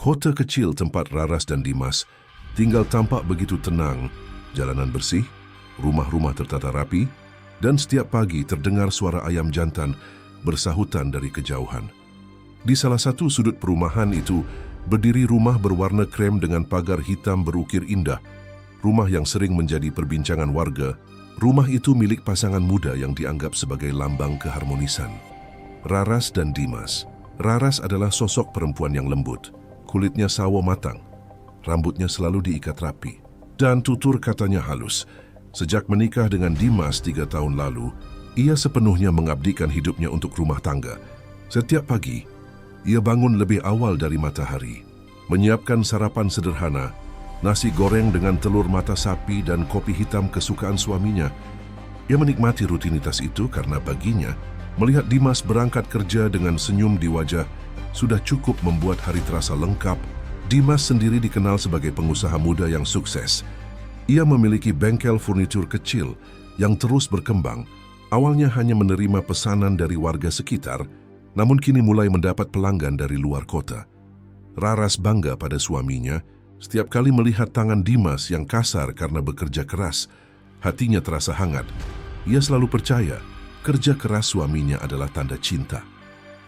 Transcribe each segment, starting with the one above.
Kota kecil tempat Raras dan Dimas tinggal tampak begitu tenang, jalanan bersih, rumah-rumah tertata rapi, dan setiap pagi terdengar suara ayam jantan bersahutan dari kejauhan. Di salah satu sudut perumahan itu berdiri rumah berwarna krem dengan pagar hitam berukir indah. Rumah yang sering menjadi perbincangan warga. Rumah itu milik pasangan muda yang dianggap sebagai lambang keharmonisan. Raras dan Dimas. Raras adalah sosok perempuan yang lembut, kulitnya sawo matang, rambutnya selalu diikat rapi, dan tutur katanya halus. Sejak menikah dengan Dimas 3 tahun lalu, ia sepenuhnya mengabdikan hidupnya untuk rumah tangga. Setiap pagi, ia bangun lebih awal dari matahari, menyiapkan sarapan sederhana, nasi goreng dengan telur mata sapi dan kopi hitam kesukaan suaminya. Ia menikmati rutinitas itu karena baginya, melihat Dimas berangkat kerja dengan senyum di wajah sudah cukup membuat hari terasa lengkap. Dimas sendiri dikenal sebagai pengusaha muda yang sukses. Ia memiliki bengkel furnitur kecil yang terus berkembang. Awalnya hanya menerima pesanan dari warga sekitar, namun kini mulai mendapat pelanggan dari luar kota. Raras bangga pada suaminya. Setiap kali melihat tangan Dimas yang kasar karena bekerja keras, hatinya terasa hangat. Ia selalu percaya kerja keras suaminya adalah tanda cinta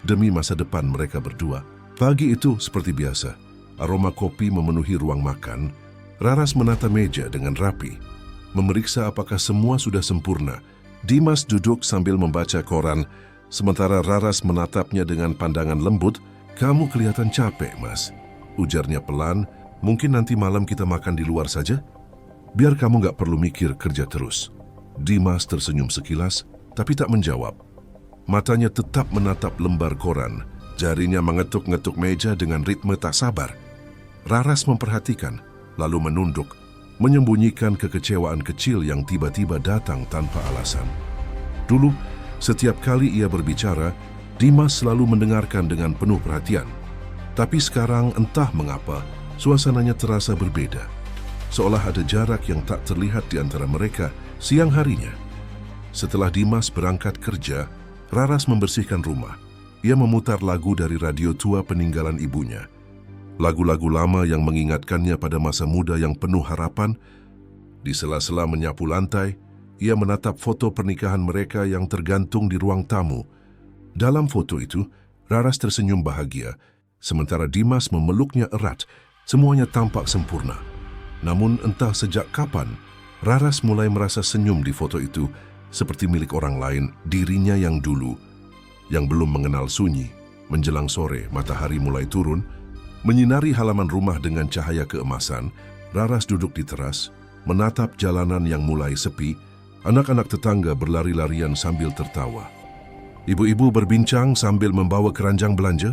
demi masa depan mereka berdua. Pagi itu seperti biasa, aroma kopi memenuhi ruang makan. Raras menata meja dengan rapi, memeriksa apakah semua sudah sempurna. Dimas duduk sambil membaca koran, sementara Raras menatapnya dengan pandangan lembut. "Kamu kelihatan capek, Mas," ujarnya pelan. "Mungkin nanti malam kita makan di luar saja? Biar kamu nggak perlu mikir kerja terus." Dimas tersenyum sekilas, tapi tak menjawab. Matanya tetap menatap lembar koran. Jarinya mengetuk-ngetuk meja dengan ritme tak sabar. Raras memperhatikan, lalu menunduk, menyembunyikan kekecewaan kecil yang tiba-tiba datang tanpa alasan. Dulu, setiap kali ia berbicara, Dimas selalu mendengarkan dengan penuh perhatian. Tapi sekarang entah mengapa, suasananya terasa berbeda. Seolah ada jarak yang tak terlihat di antara mereka. Siang harinya, setelah Dimas berangkat kerja, Raras membersihkan rumah. Ia memutar lagu dari radio tua peninggalan ibunya. Lagu-lagu lama yang mengingatkannya pada masa muda yang penuh harapan. Di sela-sela menyapu lantai, ia menatap foto pernikahan mereka yang tergantung di ruang tamu. Dalam foto itu, Raras tersenyum bahagia, sementara Dimas memeluknya erat. Semuanya tampak sempurna. Namun entah sejak kapan, Raras mulai merasa senyum di foto itu, seperti milik orang lain, dirinya yang dulu, yang belum mengenal sunyi. Menjelang sore, matahari mulai turun, menyinari halaman rumah dengan cahaya keemasan. Raras duduk di teras, menatap jalanan yang mulai sepi. Anak-anak tetangga berlari-larian sambil tertawa. Ibu-ibu berbincang sambil membawa keranjang belanja.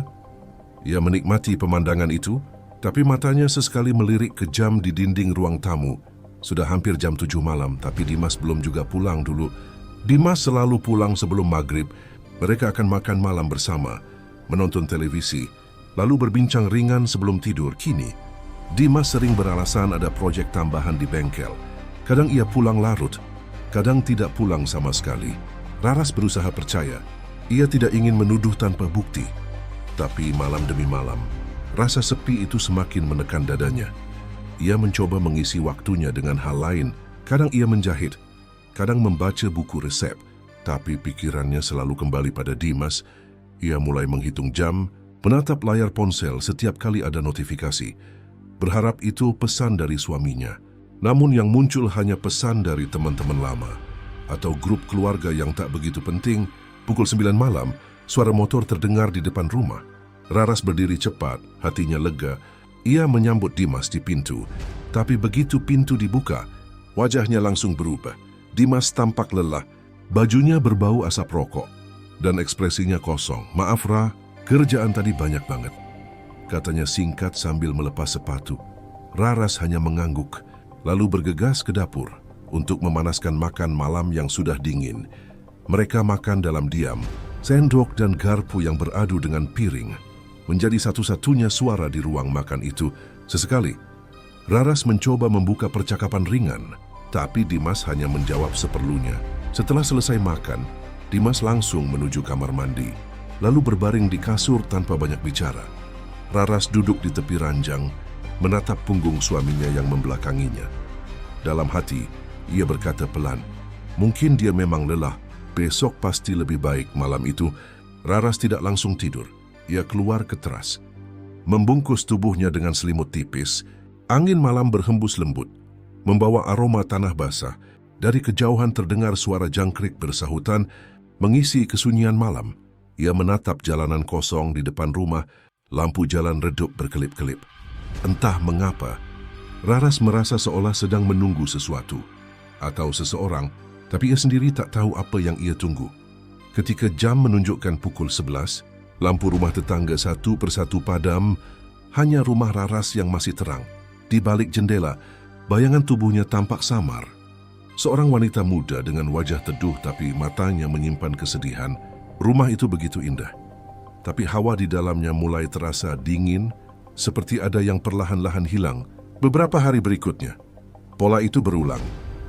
Ia menikmati pemandangan itu, tapi matanya sesekali melirik ke jam di dinding ruang tamu. Sudah hampir jam 7 malam, tapi Dimas belum juga pulang dulu. Dimas selalu pulang sebelum maghrib. Mereka akan makan malam bersama, menonton televisi, lalu berbincang ringan sebelum tidur. Kini, Dimas sering beralasan ada proyek tambahan di bengkel. Kadang ia pulang larut, kadang tidak pulang sama sekali. Raras berusaha percaya. Ia tidak ingin menuduh tanpa bukti. Tapi malam demi malam, rasa sepi itu semakin menekan dadanya. Ia mencoba mengisi waktunya dengan hal lain. Kadang ia menjahit, kadang membaca buku resep. Tapi pikirannya selalu kembali pada Dimas. Ia mulai menghitung jam, menatap layar ponsel setiap kali ada notifikasi. Berharap itu pesan dari suaminya. Namun yang muncul hanya pesan dari teman-teman lama atau grup keluarga yang tak begitu penting. Pukul 9 malam, suara motor terdengar di depan rumah. Raras berdiri cepat, hatinya lega. Ia menyambut Dimas di pintu, tapi begitu pintu dibuka, wajahnya langsung berubah. Dimas tampak lelah, bajunya berbau asap rokok, dan ekspresinya kosong. "Maaf, Ra, kerjaan tadi banyak banget," katanya singkat sambil melepas sepatu. Raras hanya mengangguk, lalu bergegas ke dapur untuk memanaskan makan malam yang sudah dingin. Mereka makan dalam diam, sendok dan garpu yang beradu dengan piring menjadi satu-satunya suara di ruang makan itu. Sesekali, Raras mencoba membuka percakapan ringan, tapi Dimas hanya menjawab seperlunya. Setelah selesai makan, Dimas langsung menuju kamar mandi, lalu berbaring di kasur tanpa banyak bicara. Raras duduk di tepi ranjang, menatap punggung suaminya yang membelakanginya. Dalam hati, ia berkata pelan, mungkin dia memang lelah, besok pasti lebih baik. Malam itu, Raras tidak langsung tidur. Ia keluar ke teras. Membungkus tubuhnya dengan selimut tipis, angin malam berhembus lembut, membawa aroma tanah basah. Dari kejauhan terdengar suara jangkrik bersahutan, mengisi kesunyian malam. Ia menatap jalanan kosong di depan rumah, lampu jalan redup berkelip-kelip. Entah mengapa, Raras merasa seolah sedang menunggu sesuatu atau seseorang, tapi ia sendiri tak tahu apa yang ia tunggu. Ketika jam menunjukkan pukul 11, lampu rumah tetangga satu persatu padam, hanya rumah Raras yang masih terang. Di balik jendela, bayangan tubuhnya tampak samar. Seorang wanita muda dengan wajah teduh tapi matanya menyimpan kesedihan. Rumah itu begitu indah, tapi hawa di dalamnya mulai terasa dingin, seperti ada yang perlahan-lahan hilang. Beberapa hari berikutnya, pola itu berulang.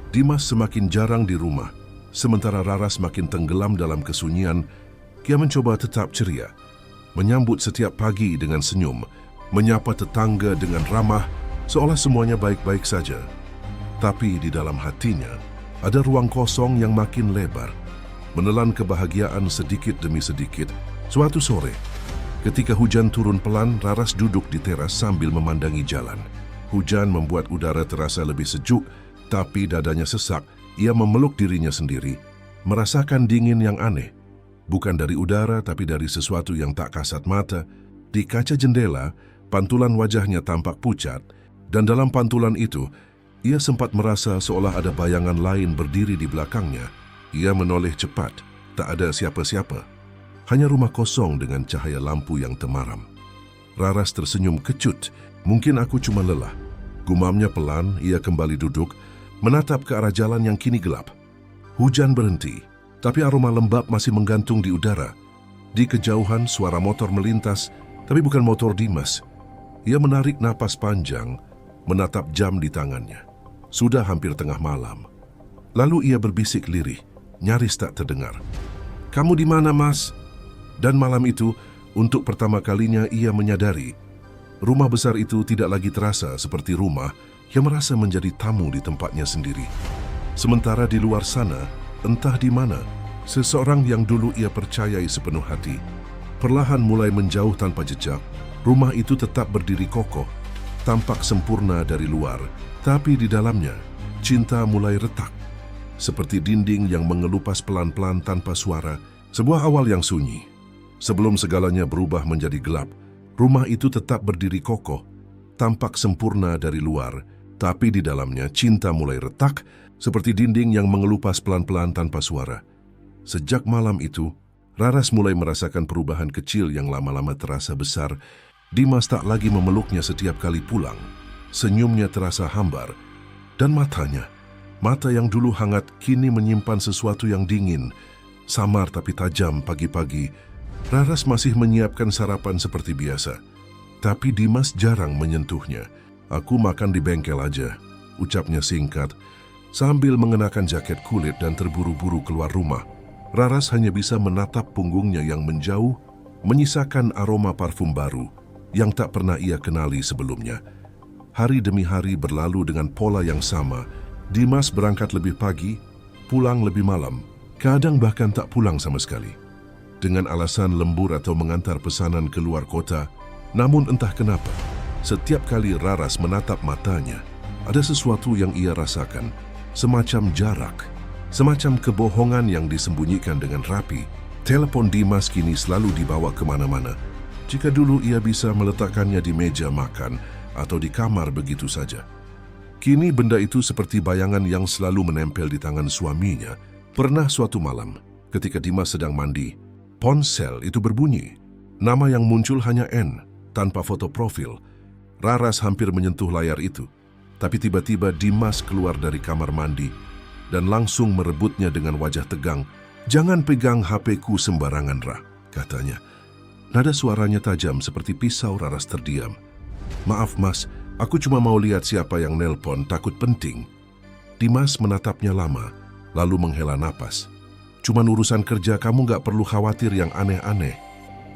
Dimas semakin jarang di rumah, sementara Raras makin tenggelam dalam kesunyian. Ia mencoba tetap ceria, menyambut setiap pagi dengan senyum, menyapa tetangga dengan ramah, seolah semuanya baik-baik saja. Tapi di dalam hatinya, ada ruang kosong yang makin lebar, menelan kebahagiaan sedikit demi sedikit. Suatu sore, ketika hujan turun pelan, Raras duduk di teras sambil memandangi jalan. Hujan membuat udara terasa lebih sejuk, tapi dadanya sesak. Ia memeluk dirinya sendiri, merasakan dingin yang aneh. Bukan dari udara, tapi dari sesuatu yang tak kasat mata. Di kaca jendela, pantulan wajahnya tampak pucat, dan dalam pantulan itu, ia sempat merasa seolah ada bayangan lain berdiri di belakangnya. Ia menoleh cepat, tak ada siapa-siapa. Hanya rumah kosong dengan cahaya lampu yang temaram. Raras tersenyum kecut, mungkin aku cuma lelah. Gumamnya pelan, ia kembali duduk, menatap ke arah jalan yang kini gelap. Hujan berhenti, tapi aroma lembab masih menggantung di udara. Di kejauhan suara motor melintas, tapi bukan motor Dimas. Ia menarik napas panjang, menatap jam di tangannya. Sudah hampir tengah malam. Lalu ia berbisik lirih, nyaris tak terdengar. "Kamu di mana, Mas?" Dan malam itu, untuk pertama kalinya ia menyadari, rumah besar itu tidak lagi terasa seperti rumah yang merasa menjadi tamu di tempatnya sendiri. Sementara di luar sana, entah di mana, seseorang yang dulu ia percayai sepenuh hati, perlahan mulai menjauh tanpa jejak. Rumah itu tetap berdiri kokoh, tampak sempurna dari luar, tapi di dalamnya, cinta mulai retak. Seperti dinding yang mengelupas pelan-pelan tanpa suara, sebuah awal yang sunyi. Sebelum segalanya berubah menjadi gelap, rumah itu tetap berdiri kokoh, tampak sempurna dari luar, tapi di dalamnya cinta mulai retak, seperti dinding yang mengelupas pelan-pelan tanpa suara. Sejak malam itu, Raras mulai merasakan perubahan kecil yang lama-lama terasa besar. Dimas tak lagi memeluknya setiap kali pulang. Senyumnya terasa hambar, dan matanya, mata yang dulu hangat kini menyimpan sesuatu yang dingin, samar tapi tajam. Pagi-pagi, Raras masih menyiapkan sarapan seperti biasa, tapi Dimas jarang menyentuhnya. "Aku makan di bengkel aja," ucapnya singkat, sambil mengenakan jaket kulit dan terburu-buru keluar rumah. Raras hanya bisa menatap punggungnya yang menjauh, menyisakan aroma parfum baru yang tak pernah ia kenali sebelumnya. Hari demi hari berlalu dengan pola yang sama. Dimas berangkat lebih pagi, pulang lebih malam, kadang bahkan tak pulang sama sekali. Dengan alasan lembur atau mengantar pesanan ke luar kota, namun entah kenapa, setiap kali Raras menatap matanya, ada sesuatu yang ia rasakan, semacam jarak, semacam kebohongan yang disembunyikan dengan rapi. Telepon Dimas kini selalu dibawa kemana-mana. Jika dulu ia bisa meletakkannya di meja makan atau di kamar begitu saja, kini benda itu seperti bayangan yang selalu menempel di tangan suaminya. Pernah suatu malam, ketika Dimas sedang mandi, ponsel itu berbunyi. Nama yang muncul hanya N, tanpa foto profil. Raras hampir menyentuh layar itu, tapi tiba-tiba Dimas keluar dari kamar mandi dan langsung merebutnya dengan wajah tegang. "Jangan pegang HP-ku sembarangan, Ra," katanya. Nada suaranya tajam seperti pisau. Raras terdiam. "Maaf, Mas, aku cuma mau lihat siapa yang nelpon, takut penting." Dimas menatapnya lama, lalu menghela napas. "Cuman urusan kerja, kamu gak perlu khawatir yang aneh-aneh."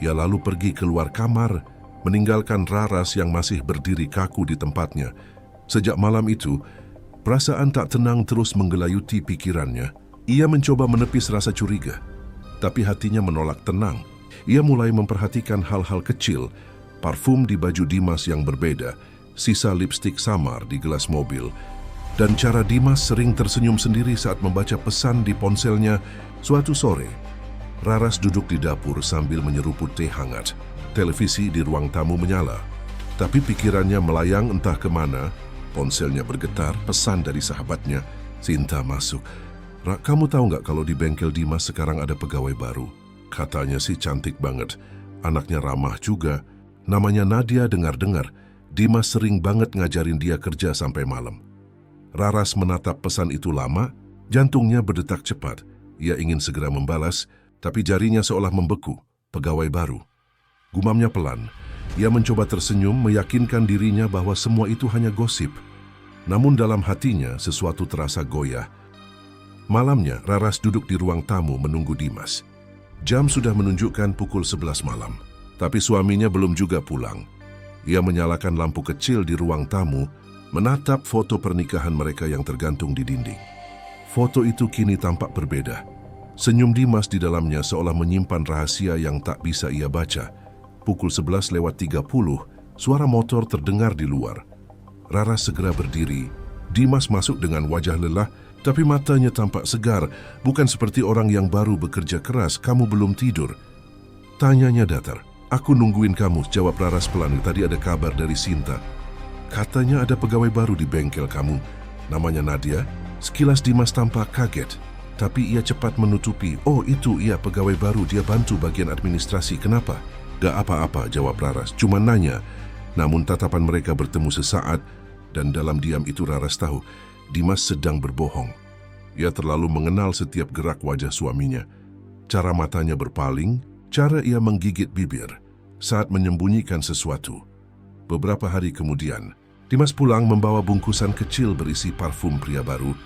Ia lalu pergi keluar kamar meninggalkan Raras yang masih berdiri kaku di tempatnya. Sejak malam itu, perasaan tak tenang terus menggelayuti pikirannya. Ia mencoba menepis rasa curiga, tapi hatinya menolak tenang. Ia mulai memperhatikan hal-hal kecil, parfum di baju Dimas yang berbeda, sisa lipstik samar di gelas mobil, dan cara Dimas sering tersenyum sendiri saat membaca pesan di ponselnya. Suatu sore, Raras duduk di dapur sambil menyeruput teh hangat. Televisi di ruang tamu menyala, tapi pikirannya melayang entah kemana. Ponselnya bergetar, pesan dari sahabatnya. Sinta masuk. "Rak, kamu tahu nggak kalau di bengkel Dimas sekarang ada pegawai baru? Katanya sih cantik banget. Anaknya ramah juga. Namanya Nadia, dengar-dengar. Dimas sering banget ngajarin dia kerja sampai malam." Raras menatap pesan itu lama, jantungnya berdetak cepat. Ia ingin segera membalas, tapi jarinya seolah membeku. Pegawai baru. Gumamnya pelan. Ia mencoba tersenyum, meyakinkan dirinya bahwa semua itu hanya gosip. Namun dalam hatinya sesuatu terasa goyah. Malamnya, Raras duduk di ruang tamu menunggu Dimas. Jam sudah menunjukkan pukul 11 malam, tapi suaminya belum juga pulang. Ia menyalakan lampu kecil di ruang tamu, menatap foto pernikahan mereka yang tergantung di dinding. Foto itu kini tampak berbeda. Senyum Dimas di dalamnya seolah menyimpan rahasia yang tak bisa ia baca. Pukul 11:30, suara motor terdengar di luar. Raras segera berdiri. Dimas masuk dengan wajah lelah, tapi matanya tampak segar, bukan seperti orang yang baru bekerja keras. "Kamu belum tidur?" tanyanya datar. "Aku nungguin kamu," jawab Raras pelan. "Tadi ada kabar dari Sinta. Katanya ada pegawai baru di bengkel kamu. Namanya Nadia." Sekilas Dimas tampak kaget, tapi ia cepat menutupi. "Oh, itu ia pegawai baru, dia bantu bagian administrasi. Kenapa?" "Gak apa-apa," jawab Raras. "Cuma nanya." Namun tatapan mereka bertemu sesaat, dan dalam diam itu Raras tahu Dimas sedang berbohong. Ia terlalu mengenal setiap gerak wajah suaminya. Cara matanya berpaling, cara ia menggigit bibir saat menyembunyikan sesuatu. Beberapa hari kemudian, Dimas pulang membawa bungkusan kecil berisi parfum pria baru.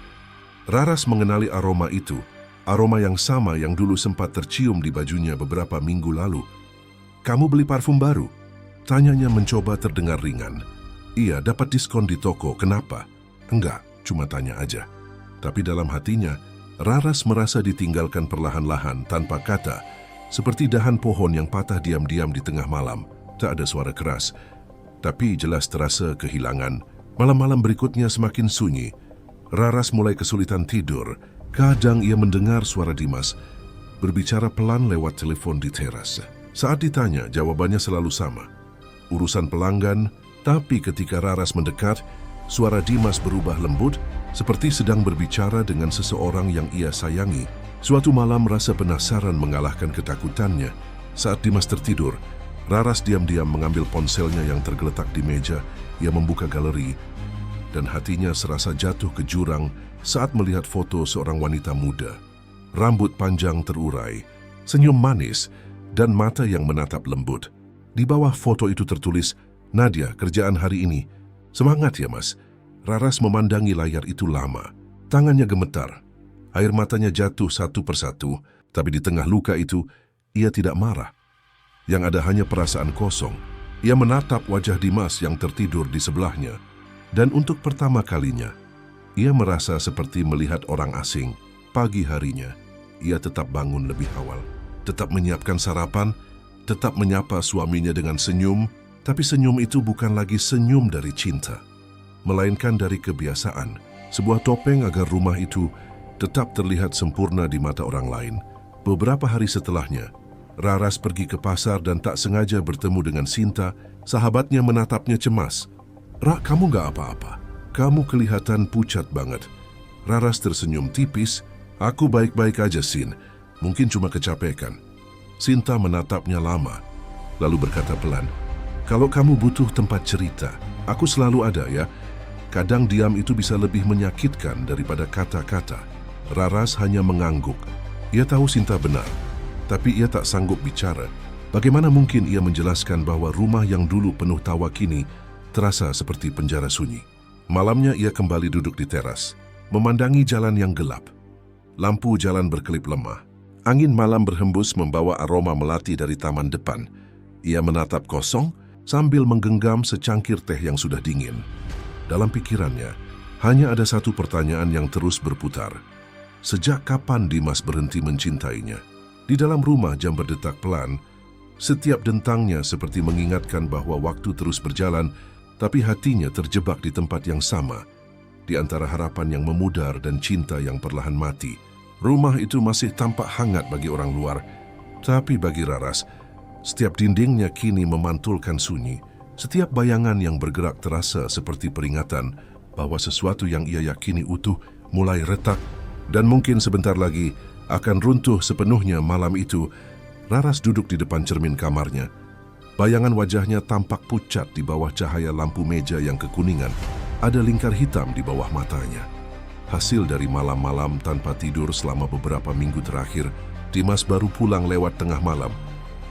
Raras mengenali aroma itu, aroma yang sama yang dulu sempat tercium di bajunya beberapa minggu lalu. "Kamu beli parfum baru?" tanyanya mencoba terdengar ringan. "Iya, dapat diskon di toko. Kenapa?" "Enggak, cuma tanya aja." Tapi dalam hatinya, Raras merasa ditinggalkan perlahan-lahan tanpa kata, seperti dahan pohon yang patah diam-diam di tengah malam. Tak ada suara keras, tapi jelas terasa kehilangan. Malam-malam berikutnya semakin sunyi. Raras mulai kesulitan tidur. Kadang ia mendengar suara Dimas berbicara pelan lewat telepon di teras. Saat ditanya, jawabannya selalu sama. Urusan pelanggan, tapi ketika Raras mendekat, suara Dimas berubah lembut, seperti sedang berbicara dengan seseorang yang ia sayangi. Suatu malam rasa penasaran mengalahkan ketakutannya. Saat Dimas tertidur, Raras diam-diam mengambil ponselnya yang tergeletak di meja. Ia membuka galeri, dan hatinya serasa jatuh ke jurang saat melihat foto seorang wanita muda. Rambut panjang terurai, senyum manis, dan mata yang menatap lembut. Di bawah foto itu tertulis, "Nadia, kerjaan hari ini." "Semangat ya, Mas." Raras memandangi layar itu lama. Tangannya gemetar. Air matanya jatuh satu persatu, tapi di tengah luka itu, ia tidak marah. Yang ada hanya perasaan kosong. Ia menatap wajah Dimas yang tertidur di sebelahnya. Dan untuk pertama kalinya, ia merasa seperti melihat orang asing. Pagi harinya, ia tetap bangun lebih awal. Tetap menyiapkan sarapan, tetap menyapa suaminya dengan senyum, tapi senyum itu bukan lagi senyum dari cinta, melainkan dari kebiasaan, sebuah topeng agar rumah itu tetap terlihat sempurna di mata orang lain. Beberapa hari setelahnya, Raras pergi ke pasar dan tak sengaja bertemu dengan Sinta. Sahabatnya menatapnya cemas. "Rak, kamu gak apa-apa? Kamu kelihatan pucat banget." Raras tersenyum tipis. "Aku baik-baik aja, Sin. Mungkin cuma kecapekan." Sinta menatapnya lama, lalu berkata pelan, "Kalau kamu butuh tempat cerita, aku selalu ada ya." Kadang diam itu bisa lebih menyakitkan daripada kata-kata. Raras hanya mengangguk. Ia tahu Sinta benar, tapi ia tak sanggup bicara. Bagaimana mungkin ia menjelaskan bahwa rumah yang dulu penuh tawa kini terasa seperti penjara sunyi. Malamnya ia kembali duduk di teras, memandangi jalan yang gelap. Lampu jalan berkelip lemah. Angin malam berhembus membawa aroma melati dari taman depan. Ia menatap kosong, sambil menggenggam secangkir teh yang sudah dingin. Dalam pikirannya, hanya ada satu pertanyaan yang terus berputar. Sejak kapan Dimas berhenti mencintainya? Di dalam rumah jam berdetak pelan. Setiap dentangnya seperti mengingatkan bahwa waktu terus berjalan, tapi hatinya terjebak di tempat yang sama. Di antara harapan yang memudar dan cinta yang perlahan mati. Rumah itu masih tampak hangat bagi orang luar, tapi bagi Raras, setiap dindingnya kini memantulkan sunyi. Setiap bayangan yang bergerak terasa seperti peringatan bahwa sesuatu yang ia yakini utuh mulai retak dan mungkin sebentar lagi akan runtuh sepenuhnya. Malam itu, Raras duduk di depan cermin kamarnya. Bayangan wajahnya tampak pucat di bawah cahaya lampu meja yang kekuningan. Ada lingkar hitam di bawah matanya. Hasil dari malam-malam tanpa tidur selama beberapa minggu terakhir, Dimas baru pulang lewat tengah malam.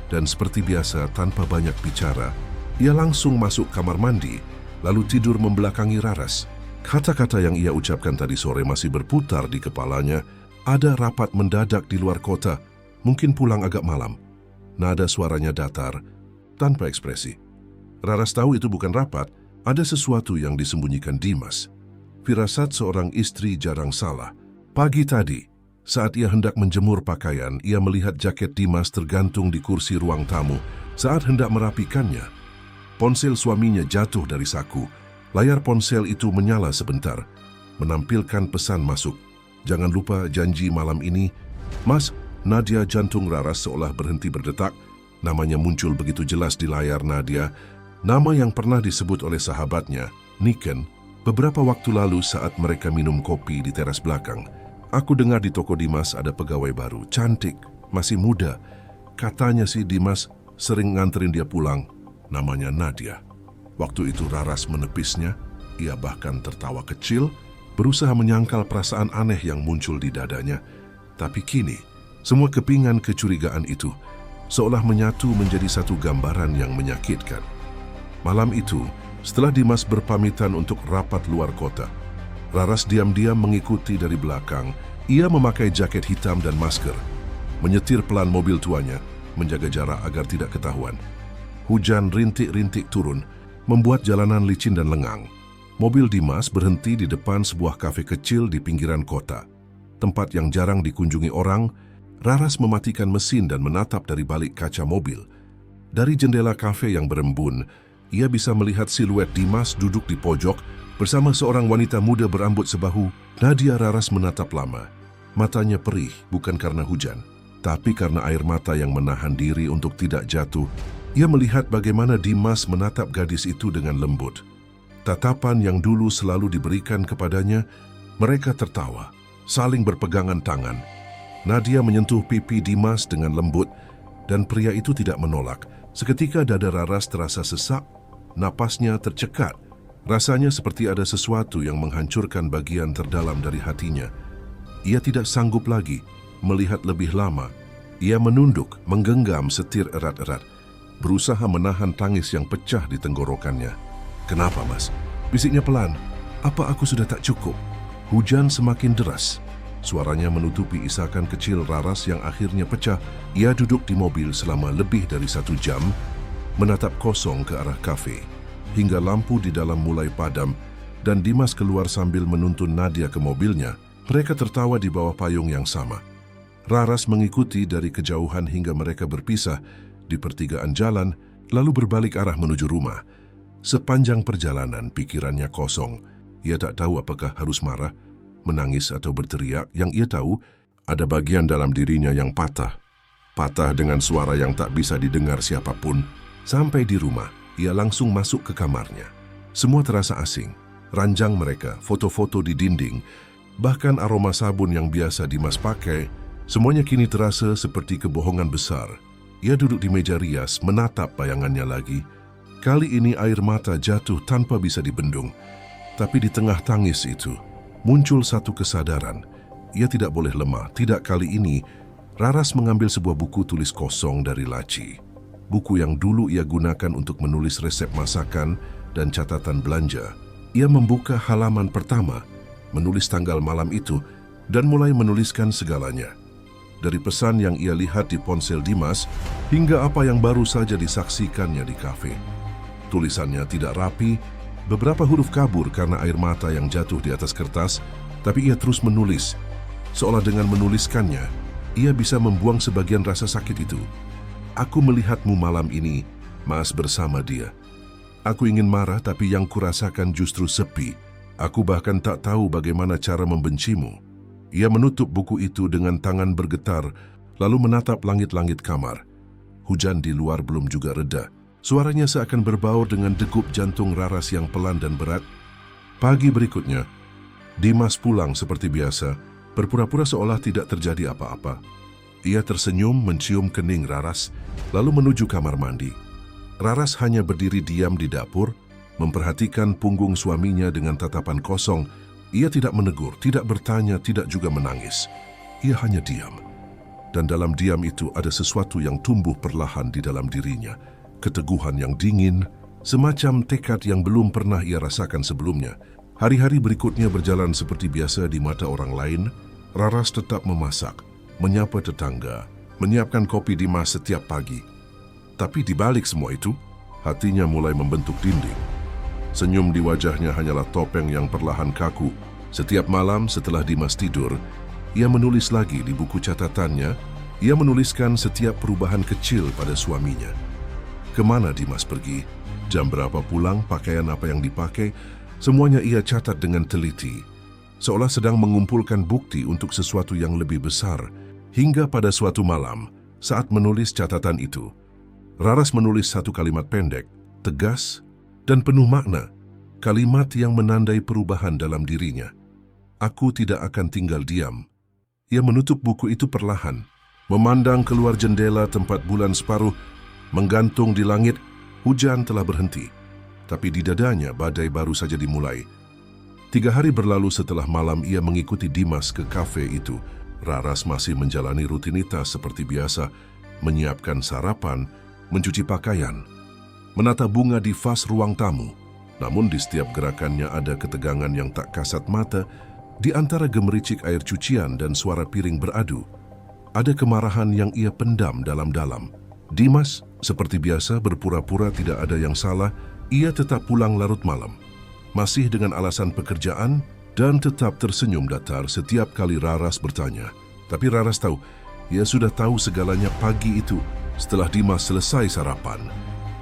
Dan seperti biasa, tanpa banyak bicara, ia langsung masuk kamar mandi, lalu tidur membelakangi Raras. Kata-kata yang ia ucapkan tadi sore masih berputar di kepalanya. Ada rapat mendadak di luar kota, mungkin pulang agak malam. Nada suaranya datar, tanpa ekspresi. Raras tahu itu bukan rapat, ada sesuatu yang disembunyikan Dimas. Firasat seorang istri jarang salah. Pagi tadi, saat ia hendak menjemur pakaian, ia melihat jaket Dimas tergantung di kursi ruang tamu. Saat hendak merapikannya, ponsel suaminya jatuh dari saku. Layar ponsel itu menyala sebentar, menampilkan pesan masuk. Jangan lupa janji malam ini. Mas, Nadia. Jantung Raras seolah berhenti berdetak. Namanya muncul begitu jelas di layar. Nadia, nama yang pernah disebut oleh sahabatnya, Niken, beberapa waktu lalu saat mereka minum kopi di teras belakang. Aku dengar di toko Dimas ada pegawai baru, cantik, masih muda. Katanya sih Dimas sering nganterin dia pulang, namanya Nadia. Waktu itu Raras menepisnya, ia bahkan tertawa kecil, berusaha menyangkal perasaan aneh yang muncul di dadanya. Tapi kini, semua kepingan kecurigaan itu seolah menyatu menjadi satu gambaran yang menyakitkan. Malam itu, setelah Dimas berpamitan untuk rapat luar kota, Raras diam-diam mengikuti dari belakang. Ia memakai jaket hitam dan masker, menyetir pelan mobil tuanya, menjaga jarak agar tidak ketahuan. Hujan rintik-rintik turun, membuat jalanan licin dan lengang. Mobil Dimas berhenti di depan sebuah kafe kecil di pinggiran kota. Tempat yang jarang dikunjungi orang. Raras mematikan mesin dan menatap dari balik kaca mobil. Dari jendela kafe yang berembun, ia bisa melihat siluet Dimas duduk di pojok bersama seorang wanita muda berambut sebahu. Nadia. Raras menatap lama. Matanya perih bukan karena hujan, tapi karena air mata yang menahan diri untuk tidak jatuh. Ia melihat bagaimana Dimas menatap gadis itu dengan lembut. Tatapan yang dulu selalu diberikan kepadanya. Mereka tertawa, saling berpegangan tangan. Nadia menyentuh pipi Dimas dengan lembut, dan pria itu tidak menolak. Seketika dada Raras terasa sesak, napasnya tercekat. Rasanya seperti ada sesuatu yang menghancurkan bagian terdalam dari hatinya. Ia tidak sanggup lagi melihat lebih lama. Ia menunduk, menggenggam setir erat-erat, berusaha menahan tangis yang pecah di tenggorokannya. "Kenapa, Mas?" bisiknya pelan. "Apa aku sudah tak cukup?" Hujan semakin deras. Suaranya menutupi isakan kecil Raras yang akhirnya pecah. Ia duduk di mobil selama lebih dari 1 jam, menatap kosong ke arah kafe, hingga lampu di dalam mulai padam, dan Dimas keluar sambil menuntun Nadia ke mobilnya. Mereka tertawa di bawah payung yang sama. Raras mengikuti dari kejauhan hingga mereka berpisah di pertigaan jalan, lalu berbalik arah menuju rumah. Sepanjang perjalanan, pikirannya kosong. Ia tak tahu apakah harus marah, menangis atau berteriak. Yang ia tahu, ada bagian dalam dirinya yang patah. Patah dengan suara yang tak bisa didengar siapapun. Sampai di rumah, ia langsung masuk ke kamarnya. Semua terasa asing. Ranjang mereka, foto-foto di dinding, bahkan aroma sabun yang biasa Dimas pakai, semuanya kini terasa seperti kebohongan besar. Ia duduk di meja rias, menatap bayangannya lagi. Kali ini air mata jatuh tanpa bisa dibendung. Tapi di tengah tangis itu, muncul satu kesadaran. Ia tidak boleh lemah. Tidak kali ini. Raras mengambil sebuah buku tulis kosong dari laci. Buku yang dulu ia gunakan untuk menulis resep masakan dan catatan belanja. Ia membuka halaman pertama, menulis tanggal malam itu, dan mulai menuliskan segalanya. Dari pesan yang ia lihat di ponsel Dimas, hingga apa yang baru saja disaksikannya di kafe. Tulisannya tidak rapi, beberapa huruf kabur karena air mata yang jatuh di atas kertas, tapi ia terus menulis. Seolah dengan menuliskannya, ia bisa membuang sebagian rasa sakit itu. Aku melihatmu malam ini, Mas, bersama dia. Aku ingin marah, tapi yang kurasakan justru sepi. Aku bahkan tak tahu bagaimana cara membencimu. Ia menutup buku itu dengan tangan bergetar, lalu menatap langit-langit kamar. Hujan di luar belum juga reda. Suaranya seakan berbaur dengan degup jantung Raras yang pelan dan berat. Pagi berikutnya, Dimas pulang seperti biasa, berpura-pura seolah tidak terjadi apa-apa. Ia tersenyum mencium kening Raras, lalu menuju kamar mandi. Raras hanya berdiri diam di dapur, memperhatikan punggung suaminya dengan tatapan kosong. Ia tidak menegur, tidak bertanya, tidak juga menangis. Ia hanya diam. Dan dalam diam itu ada sesuatu yang tumbuh perlahan di dalam dirinya. Keteguhan yang dingin, semacam tekad yang belum pernah ia rasakan sebelumnya. Hari-hari berikutnya berjalan seperti biasa di mata orang lain. Raras tetap memasak, menyapa tetangga, menyiapkan kopi Dimas setiap pagi. Tapi di balik semua itu, hatinya mulai membentuk dinding. Senyum di wajahnya hanyalah topeng yang perlahan kaku. Setiap malam setelah Dimas tidur, ia menulis lagi di buku catatannya. Ia menuliskan setiap perubahan kecil pada suaminya. Kemana Dimas pergi, jam berapa pulang, pakaian apa yang dipakai, semuanya ia catat dengan teliti. Seolah sedang mengumpulkan bukti untuk sesuatu yang lebih besar. Hingga pada suatu malam, saat menulis catatan itu, Raras menulis satu kalimat pendek, tegas, dan penuh makna, kalimat yang menandai perubahan dalam dirinya. Aku tidak akan tinggal diam. Ia menutup buku itu perlahan, memandang keluar jendela tempat bulan separuh menggantung di langit. Hujan telah berhenti, tapi di dadanya badai baru saja dimulai. 3 hari berlalu setelah malam ia mengikuti Dimas ke kafe itu. Raras masih menjalani rutinitas seperti biasa, menyiapkan sarapan, mencuci pakaian, menata bunga di vas ruang tamu. Namun di setiap gerakannya ada ketegangan yang tak kasat mata. Di antara gemericik air cucian dan suara piring beradu, ada kemarahan yang ia pendam dalam-dalam. Dimas, seperti biasa, berpura-pura tidak ada yang salah. Ia tetap pulang larut malam, masih dengan alasan pekerjaan, dan tetap tersenyum datar setiap kali Raras bertanya. Tapi Raras tahu, ia sudah tahu segalanya pagi itu. Setelah Dimas selesai sarapan,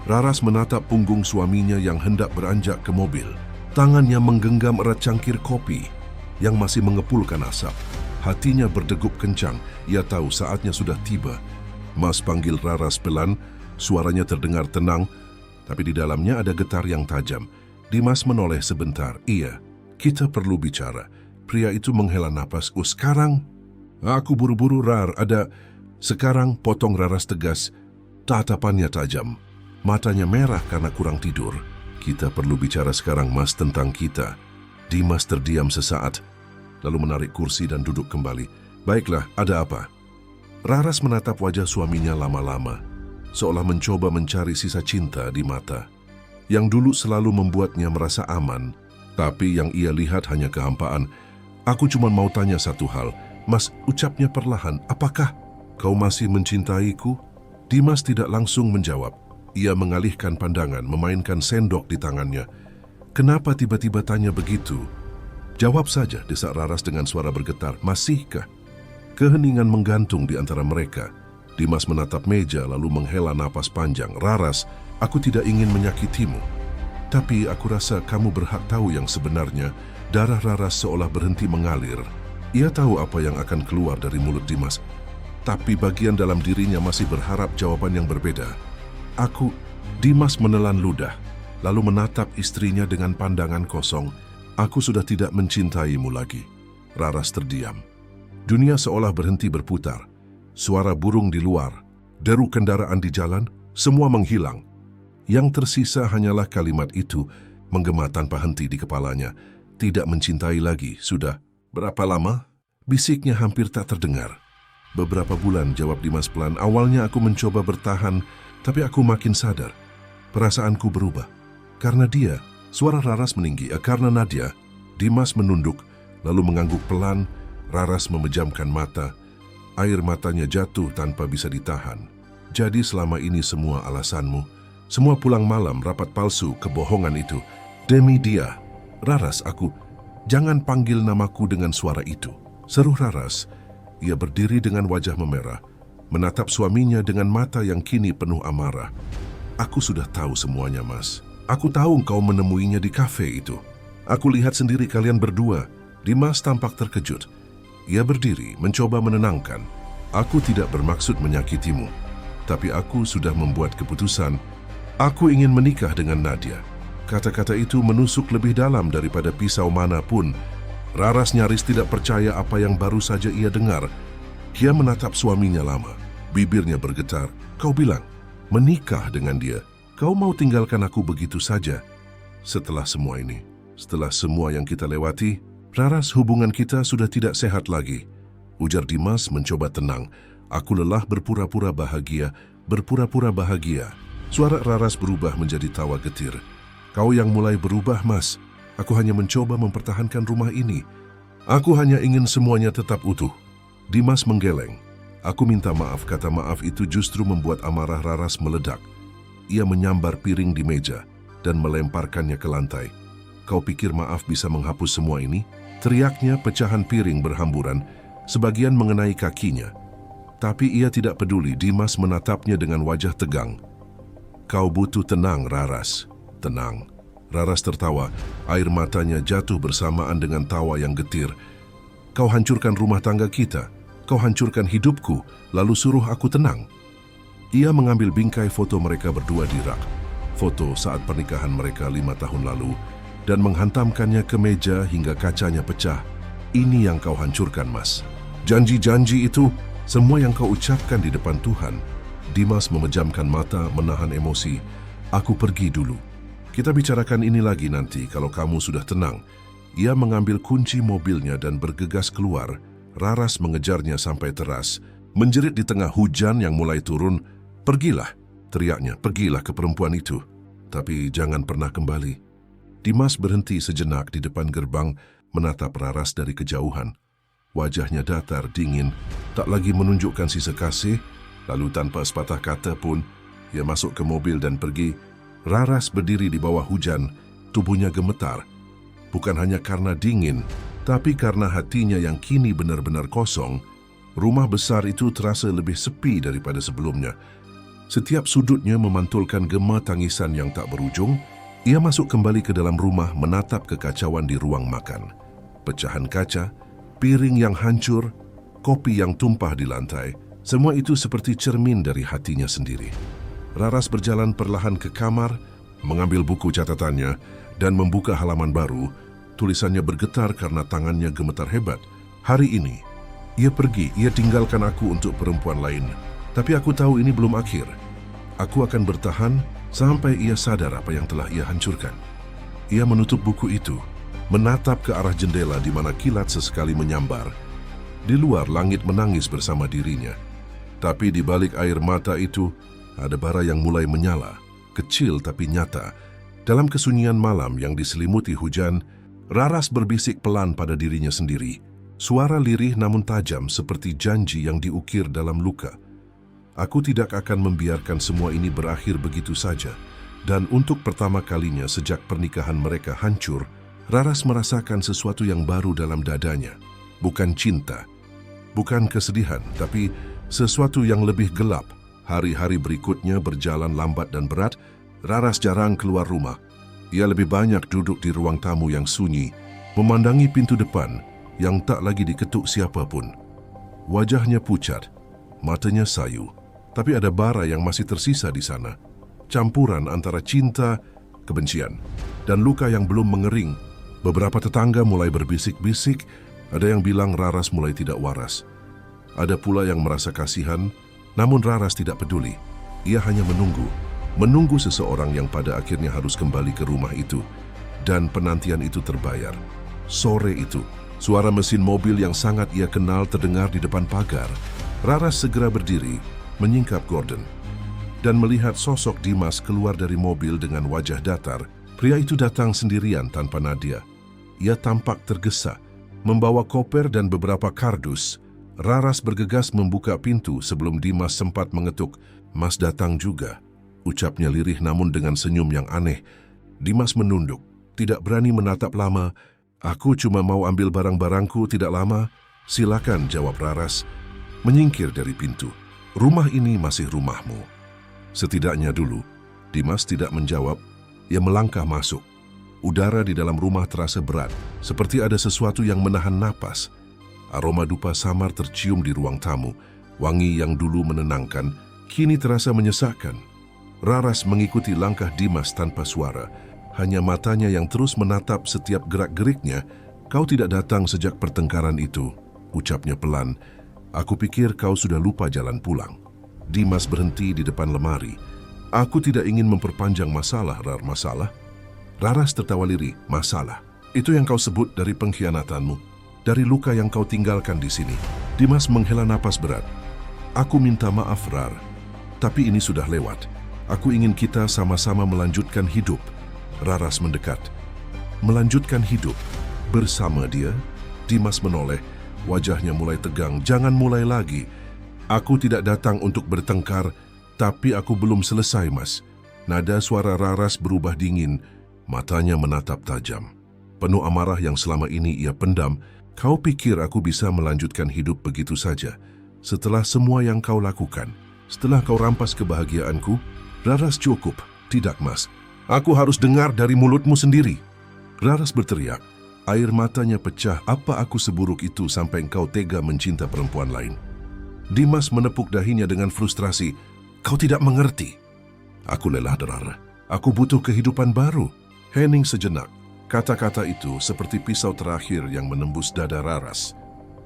Raras menatap punggung suaminya yang hendak beranjak ke mobil. Tangannya menggenggam erat cangkir kopi yang masih mengepulkan asap. Hatinya berdegup kencang. Ia tahu saatnya sudah tiba. Mas, panggil Raras pelan. Suaranya terdengar tenang, tapi di dalamnya ada getar yang tajam. Dimas menoleh sebentar. Iya, kita perlu bicara. Pria itu menghela napas. Sekarang? Aku buru-buru, Rar. Ada... Sekarang, potong Raras tegas. Tatapannya tajam. Matanya merah karena kurang tidur. Kita perlu bicara sekarang, Mas, tentang kita. Dimas terdiam sesaat, lalu menarik kursi dan duduk kembali. Baiklah, ada apa? Raras menatap wajah suaminya lama-lama, seolah mencoba mencari sisa cinta di mata. Yang dulu selalu membuatnya merasa aman, tapi yang ia lihat hanya kehampaan. Aku cuma mau tanya satu hal, Mas, ucapnya perlahan. Apakah kau masih mencintaiku? Dimas tidak langsung menjawab. Ia mengalihkan pandangan, memainkan sendok di tangannya. Kenapa tiba-tiba tanya begitu? Jawab saja, desak Raras dengan suara bergetar. Masihkah? Keheningan menggantung di antara mereka. Dimas menatap meja lalu menghela napas panjang. Raras, aku tidak ingin menyakitimu. Tapi aku rasa kamu berhak tahu yang sebenarnya. Darah Raras seolah berhenti mengalir. Ia tahu apa yang akan keluar dari mulut Dimas. Tapi bagian dalam dirinya masih berharap jawaban yang berbeda. Dimas menelan ludah, lalu menatap istrinya dengan pandangan kosong. Aku sudah tidak mencintaimu lagi. Raras terdiam. Dunia seolah berhenti berputar. Suara burung di luar, deru kendaraan di jalan, semua menghilang. Yang tersisa hanyalah kalimat itu menggema tanpa henti di kepalanya. Tidak mencintai lagi, sudah. Berapa lama? Bisiknya hampir tak terdengar. Beberapa bulan, jawab Dimas pelan. Awalnya aku mencoba bertahan, tapi aku makin sadar. Perasaanku berubah. Karena dia, suara Raras meninggi. Karena Nadia, Dimas menunduk, lalu mengangguk pelan. Raras memejamkan mata. Air matanya jatuh tanpa bisa ditahan. Jadi selama ini semua alasanmu. Semua pulang malam, rapat palsu, kebohongan itu. Demi dia. Raras, aku. Jangan panggil namaku dengan suara itu. Seru Raras. Ia berdiri dengan wajah memerah, menatap suaminya dengan mata yang kini penuh amarah. Aku sudah tahu semuanya, Mas. Aku tahu kau menemuinya di kafe itu. Aku lihat sendiri kalian berdua. Dimas tampak terkejut. Ia berdiri, mencoba menenangkan. Aku tidak bermaksud menyakitimu, tapi aku sudah membuat keputusan. Aku ingin menikah dengan Nadia. Kata-kata itu menusuk lebih dalam daripada pisau manapun. Raras nyaris tidak percaya apa yang baru saja ia dengar. Dia menatap suaminya lama. Bibirnya bergetar. Kau bilang, menikah dengan dia. Kau mau tinggalkan aku begitu saja. Setelah semua ini, setelah semua yang kita lewati, Raras, hubungan kita sudah tidak sehat lagi. Ujar Dimas mencoba tenang. Aku lelah berpura-pura bahagia, berpura-pura bahagia. Suara Raras berubah menjadi tawa getir. Kau yang mulai berubah, Mas. Aku hanya mencoba mempertahankan rumah ini. Aku hanya ingin semuanya tetap utuh. Dimas menggeleng. Aku minta maaf. Kata maaf itu justru membuat amarah Raras meledak. Ia menyambar piring di meja dan melemparkannya ke lantai. Kau pikir maaf bisa menghapus semua ini? Teriaknya, pecahan piring berhamburan, sebagian mengenai kakinya. Tapi ia tidak peduli. Dimas menatapnya dengan wajah tegang. Kau butuh tenang, Raras. Tenang. Raras tertawa, air matanya jatuh bersamaan dengan tawa yang getir. Kau hancurkan rumah tangga kita. Kau hancurkan hidupku, lalu suruh aku tenang. Ia mengambil bingkai foto mereka berdua di rak. Foto saat pernikahan mereka 5 tahun lalu, dan menghantamkannya ke meja hingga kacanya pecah. Ini yang kau hancurkan, Mas. Janji-janji itu, semua yang kau ucapkan di depan Tuhan. Dimas memejamkan mata, menahan emosi. Aku pergi dulu. Kita bicarakan ini lagi nanti kalau kamu sudah tenang. Ia mengambil kunci mobilnya dan bergegas keluar. Raras mengejarnya sampai teras. Menjerit di tengah hujan yang mulai turun. Pergilah, teriaknya, pergilah ke perempuan itu. Tapi jangan pernah kembali. Dimas berhenti sejenak di depan gerbang, menatap Raras dari kejauhan. Wajahnya datar, dingin, tak lagi menunjukkan sisa kasih. Lalu tanpa sepatah kata pun, ia masuk ke mobil dan pergi. Raras berdiri di bawah hujan, tubuhnya gemetar. Bukan hanya karena dingin, tapi karena hatinya yang kini benar-benar kosong. Rumah besar itu terasa lebih sepi daripada sebelumnya. Setiap sudutnya memantulkan gema tangisan yang tak berujung. Ia masuk kembali ke dalam rumah, menatap kekacauan di ruang makan. Pecahan kaca, piring yang hancur, kopi yang tumpah di lantai. Semua itu seperti cermin dari hatinya sendiri. Raras berjalan perlahan ke kamar, mengambil buku catatannya, dan membuka halaman baru. Tulisannya bergetar karena tangannya gemetar hebat. Hari ini, ia pergi, ia tinggalkan aku untuk perempuan lain. Tapi aku tahu ini belum akhir. Aku akan bertahan sampai ia sadar apa yang telah ia hancurkan. Ia menutup buku itu, menatap ke arah jendela di mana kilat sesekali menyambar. Di luar, langit menangis bersama dirinya. Tapi di balik air mata itu, ada bara yang mulai menyala, kecil tapi nyata. Dalam kesunyian malam yang diselimuti hujan, Raras berbisik pelan pada dirinya sendiri. Suara lirih namun tajam seperti janji yang diukir dalam luka. Aku tidak akan membiarkan semua ini berakhir begitu saja. Dan untuk pertama kalinya sejak pernikahan mereka hancur, Raras merasakan sesuatu yang baru dalam dadanya. Bukan cinta, bukan kesedihan, tapi sesuatu yang lebih gelap. Hari-hari berikutnya berjalan lambat dan berat. Raras jarang keluar rumah. Ia lebih banyak duduk di ruang tamu yang sunyi, memandangi pintu depan yang tak lagi diketuk siapapun. Wajahnya pucat, matanya sayu, tapi ada bara yang masih tersisa di sana. Campuran antara cinta, kebencian, dan luka yang belum mengering. Beberapa tetangga mulai berbisik-bisik, ada yang bilang Raras mulai tidak waras. Ada pula yang merasa kasihan, namun Raras tidak peduli. Ia hanya menunggu seseorang yang pada akhirnya harus kembali ke rumah itu. Dan penantian itu terbayar. Sore itu, suara mesin mobil yang sangat ia kenal terdengar di depan pagar. Raras segera berdiri, menyingkap Gordon, dan melihat sosok Dimas keluar dari mobil dengan wajah datar. Pria itu datang sendirian tanpa Nadia. Ia tampak tergesa, membawa koper dan beberapa kardus. Raras bergegas membuka pintu sebelum Dimas sempat mengetuk, "Mas datang juga." Ucapnya lirih namun dengan senyum yang aneh. Dimas menunduk, tidak berani menatap lama. Aku cuma mau ambil barang-barangku tidak lama. Silakan, jawab Raras, menyingkir dari pintu. Rumah ini masih rumahmu. Setidaknya dulu. Dimas tidak menjawab. Ia melangkah masuk. Udara di dalam rumah terasa berat, seperti ada sesuatu yang menahan napas. Aroma dupa samar tercium di ruang tamu. Wangi yang dulu menenangkan, kini terasa menyesakkan. Raras mengikuti langkah Dimas tanpa suara. Hanya matanya yang terus menatap setiap gerak-geriknya. Kau tidak datang sejak pertengkaran itu, ucapnya pelan. Aku pikir kau sudah lupa jalan pulang. Dimas berhenti di depan lemari. Aku tidak ingin memperpanjang masalah, masalah. Raras tertawa lirih. Masalah? Itu yang kau sebut dari pengkhianatanmu, dari luka yang kau tinggalkan di sini. Dimas menghela napas berat. Aku minta maaf, Rar. Tapi ini sudah lewat. Aku ingin kita sama-sama melanjutkan hidup. Raras mendekat. Melanjutkan hidup? Bersama dia? Dimas menoleh. Wajahnya mulai tegang. Jangan mulai lagi. Aku tidak datang untuk bertengkar, tapi aku belum selesai, Mas. Nada suara Raras berubah dingin. Matanya menatap tajam. Penuh amarah yang selama ini ia pendam. Kau pikir aku bisa melanjutkan hidup begitu saja? Setelah semua yang kau lakukan, setelah kau rampas kebahagiaanku? Raras, cukup. Tidak, Mas. Aku harus dengar dari mulutmu sendiri. Raras berteriak. Air matanya pecah. Apa aku seburuk itu sampai engkau tega mencinta perempuan lain? Dimas menepuk dahinya dengan frustrasi. Kau tidak mengerti. Aku lelah, Rar. Aku butuh kehidupan baru. Hening sejenak. Kata-kata itu seperti pisau terakhir yang menembus dada Raras.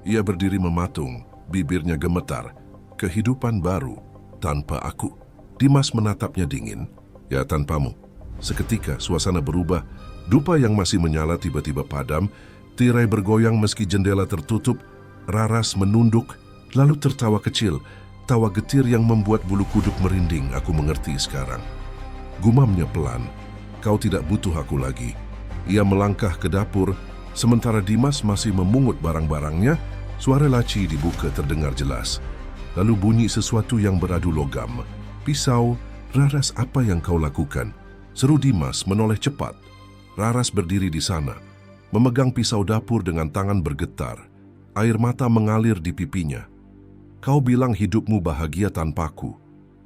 Ia berdiri mematung. Bibirnya gemetar. Kehidupan baru tanpa aku. Dimas menatapnya dingin. Ya, tanpamu. Seketika suasana berubah. Dupa yang masih menyala tiba-tiba padam. Tirai bergoyang meski jendela tertutup. Raras menunduk, lalu tertawa kecil. Tawa getir yang membuat bulu kuduk merinding. Aku mengerti sekarang. Gumamnya pelan. Kau tidak butuh aku lagi. Ia melangkah ke dapur. Sementara Dimas masih memungut barang-barangnya, suara laci dibuka terdengar jelas. Lalu bunyi sesuatu yang beradu logam. Pisau. Raras, apa yang kau lakukan? Seru Dimas menoleh cepat. Raras berdiri di sana, memegang pisau dapur dengan tangan bergetar. Air mata mengalir di pipinya. Kau bilang hidupmu bahagia tanpaku.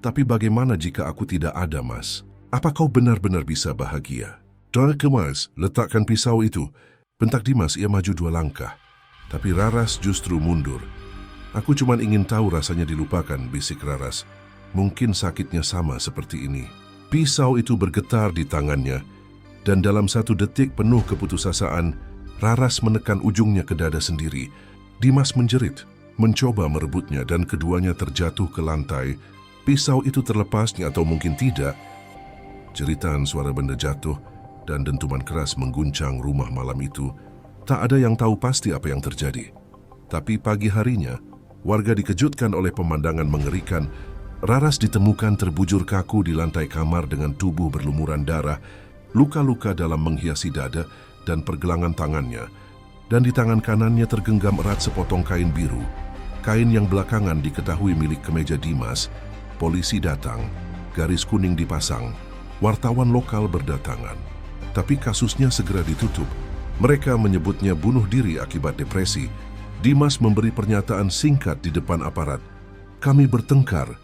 Tapi bagaimana jika aku tidak ada, Mas? Apa kau benar-benar bisa bahagia? Mas, letakkan pisau itu. Bentak Dimas, ia maju 2 langkah. Tapi Raras justru mundur. Aku cuma ingin tahu rasanya dilupakan, bisik Raras. Mungkin sakitnya sama seperti ini. Pisau itu bergetar di tangannya. Dan dalam 1 detik penuh keputusasaan, Raras menekan ujungnya ke dada sendiri. Dimas menjerit, mencoba merebutnya dan keduanya terjatuh ke lantai. Pisau itu terlepasnya atau mungkin tidak. Jeritan suara benda jatuh dan dentuman keras mengguncang rumah malam itu. Tak ada yang tahu pasti apa yang terjadi. Tapi pagi harinya, warga dikejutkan oleh pemandangan mengerikan. Raras ditemukan terbujur kaku di lantai kamar dengan tubuh berlumuran darah, luka-luka dalam menghiasi dada dan pergelangan tangannya. Dan di tangan kanannya tergenggam erat sepotong kain biru. Kain yang belakangan diketahui milik kemeja Dimas. Polisi datang, garis kuning dipasang, wartawan lokal berdatangan. Tapi kasusnya segera ditutup. Mereka menyebutnya bunuh diri akibat depresi. Dimas memberi pernyataan singkat di depan aparat. Kami bertengkar.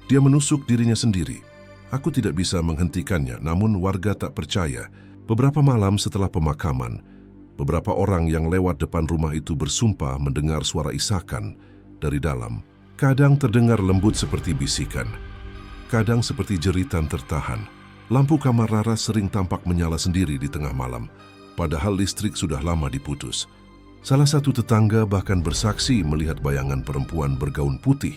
Dia menusuk dirinya sendiri. Aku tidak bisa menghentikannya, namun warga tak percaya. Beberapa malam setelah pemakaman, beberapa orang yang lewat depan rumah itu bersumpah mendengar suara isakan dari dalam. Kadang terdengar lembut seperti bisikan, kadang seperti jeritan tertahan. Lampu kamar Raras sering tampak menyala sendiri di tengah malam, padahal listrik sudah lama diputus. Salah satu tetangga bahkan bersaksi melihat bayangan perempuan bergaun putih,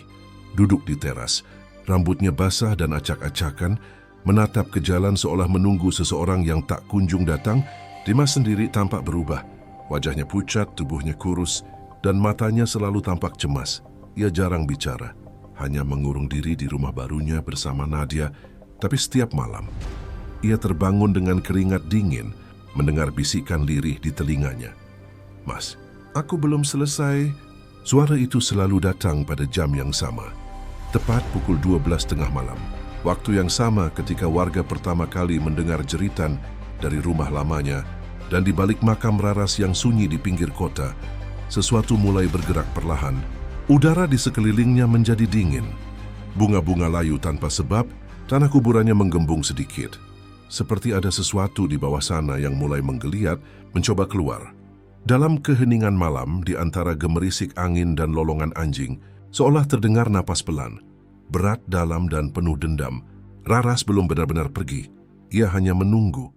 duduk di teras, rambutnya basah dan acak-acakan, menatap ke jalan seolah menunggu seseorang yang tak kunjung datang. Dimas sendiri tampak berubah. Wajahnya pucat, tubuhnya kurus, dan matanya selalu tampak cemas. Ia jarang bicara, hanya mengurung diri di rumah barunya bersama Nadia. Tapi setiap malam, ia terbangun dengan keringat dingin, mendengar bisikan lirih di telinganya. Mas, aku belum selesai. Suara itu selalu datang pada jam yang sama, tepat pukul 12 tengah malam. Waktu yang sama ketika warga pertama kali mendengar jeritan dari rumah lamanya dan di balik makam Raras yang sunyi di pinggir kota, sesuatu mulai bergerak perlahan. Udara di sekelilingnya menjadi dingin. Bunga-bunga layu tanpa sebab, tanah kuburannya menggembung sedikit. Seperti ada sesuatu di bawah sana yang mulai menggeliat, mencoba keluar. Dalam keheningan malam, di antara gemerisik angin dan lolongan anjing, seolah terdengar napas pelan, berat, dalam, dan penuh dendam. Raras belum benar-benar pergi. Ia hanya menunggu.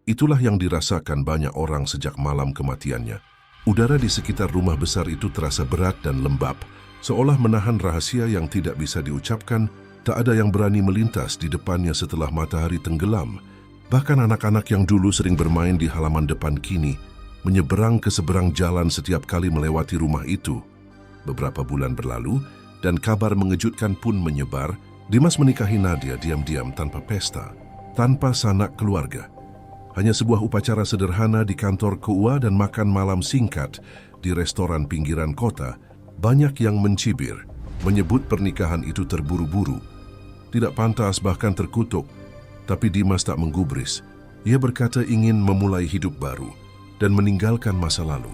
Itulah yang dirasakan banyak orang sejak malam kematiannya. Udara di sekitar rumah besar itu terasa berat dan lembab, seolah menahan rahasia yang tidak bisa diucapkan. Tak ada yang berani melintas di depannya setelah matahari tenggelam. Bahkan anak-anak yang dulu sering bermain di halaman depan kini menyeberang ke seberang jalan setiap kali melewati rumah itu. Beberapa bulan berlalu dan kabar mengejutkan pun menyebar. Dimas menikahi Nadia diam-diam tanpa pesta, tanpa sanak keluarga. Hanya sebuah upacara sederhana di kantor KUA dan makan malam singkat di restoran pinggiran kota. Banyak yang mencibir, menyebut pernikahan itu terburu-buru. Tidak pantas, bahkan terkutuk. Tapi Dimas tak menggubris. Ia berkata ingin memulai hidup baru dan meninggalkan masa lalu.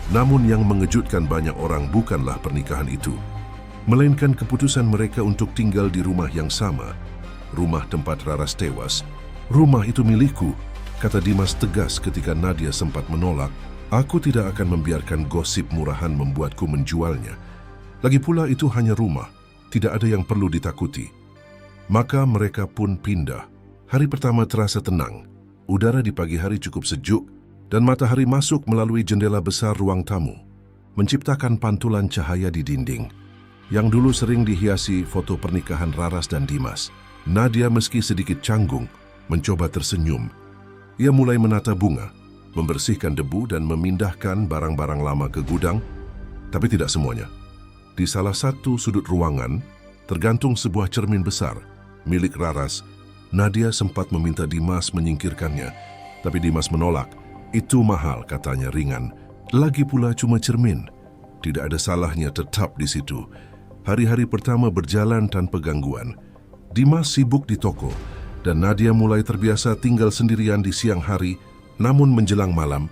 Namun yang mengejutkan banyak orang bukanlah pernikahan itu, melainkan keputusan mereka untuk tinggal di rumah yang sama, rumah tempat Raras tewas. Rumah itu milikku, kata Dimas tegas ketika Nadia sempat menolak. Aku tidak akan membiarkan gosip murahan membuatku menjualnya. Lagi pula itu hanya rumah, tidak ada yang perlu ditakuti. Maka mereka pun pindah. Hari pertama terasa tenang. Udara di pagi hari cukup sejuk dan matahari masuk melalui jendela besar ruang tamu, menciptakan pantulan cahaya di dinding yang dulu sering dihiasi foto pernikahan Raras dan Dimas. Nadia meski sedikit canggung, mencoba tersenyum. Ia mulai menata bunga, membersihkan debu dan memindahkan barang-barang lama ke gudang, tapi tidak semuanya. Di salah satu sudut ruangan, tergantung sebuah cermin besar, milik Raras. Nadia sempat meminta Dimas menyingkirkannya, tapi Dimas menolak. Itu mahal, katanya ringan. Lagi pula cuma cermin. Tidak ada salahnya tetap di situ. Hari-hari pertama berjalan tanpa gangguan. Dimas sibuk di toko, dan Nadia mulai terbiasa tinggal sendirian di siang hari. Namun menjelang malam,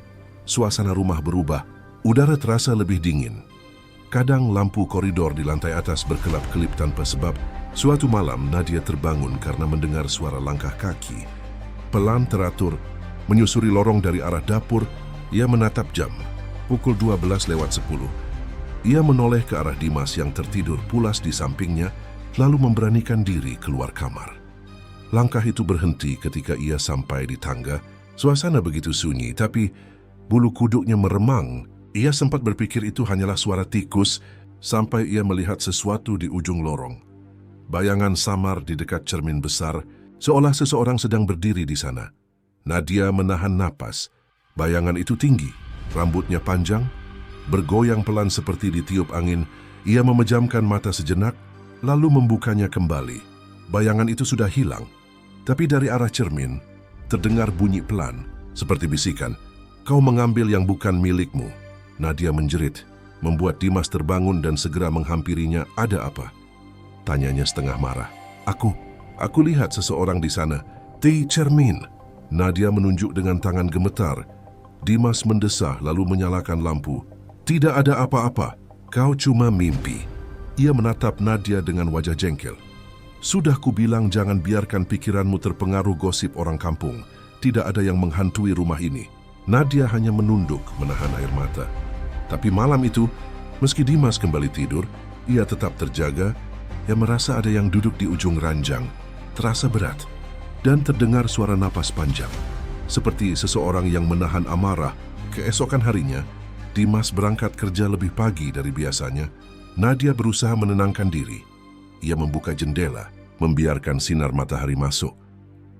suasana rumah berubah. Udara terasa lebih dingin. Kadang lampu koridor di lantai atas berkelap-kelip tanpa sebab. Suatu malam, Nadia terbangun karena mendengar suara langkah kaki. Pelan teratur, menyusuri lorong dari arah dapur. Ia menatap jam, pukul 12:10. Ia menoleh ke arah Dimas yang tertidur pulas di sampingnya, lalu memberanikan diri keluar kamar. Langkah itu berhenti ketika ia sampai di tangga. Suasana begitu sunyi, tapi bulu kuduknya meremang. Ia sempat berpikir itu hanyalah suara tikus, sampai ia melihat sesuatu di ujung lorong. Bayangan samar di dekat cermin besar, seolah seseorang sedang berdiri di sana. Nadia menahan napas. Bayangan itu tinggi, rambutnya panjang, bergoyang pelan seperti ditiup angin. Ia memejamkan mata sejenak, lalu membukanya kembali. Bayangan itu sudah hilang, tapi dari arah cermin terdengar bunyi pelan, seperti bisikan. Kau mengambil yang bukan milikmu. Nadia menjerit, membuat Dimas terbangun dan segera menghampirinya. Ada apa? Tanyanya setengah marah. Aku lihat seseorang di sana. Di cermin. Nadia menunjuk dengan tangan gemetar. Dimas mendesah lalu menyalakan lampu. Tidak ada apa-apa. Kau cuma mimpi. Ia menatap Nadia dengan wajah jengkel. Sudah kubilang jangan biarkan pikiranmu terpengaruh gosip orang kampung. Tidak ada yang menghantui rumah ini. Nadia hanya menunduk, menahan air mata. Tapi malam itu, meski Dimas kembali tidur, ia tetap terjaga. Ia merasa ada yang duduk di ujung ranjang, terasa berat, dan terdengar suara napas panjang. Seperti seseorang yang menahan amarah. Keesokan harinya, Dimas berangkat kerja lebih pagi dari biasanya. Nadia berusaha menenangkan diri. Ia membuka jendela, membiarkan sinar matahari masuk.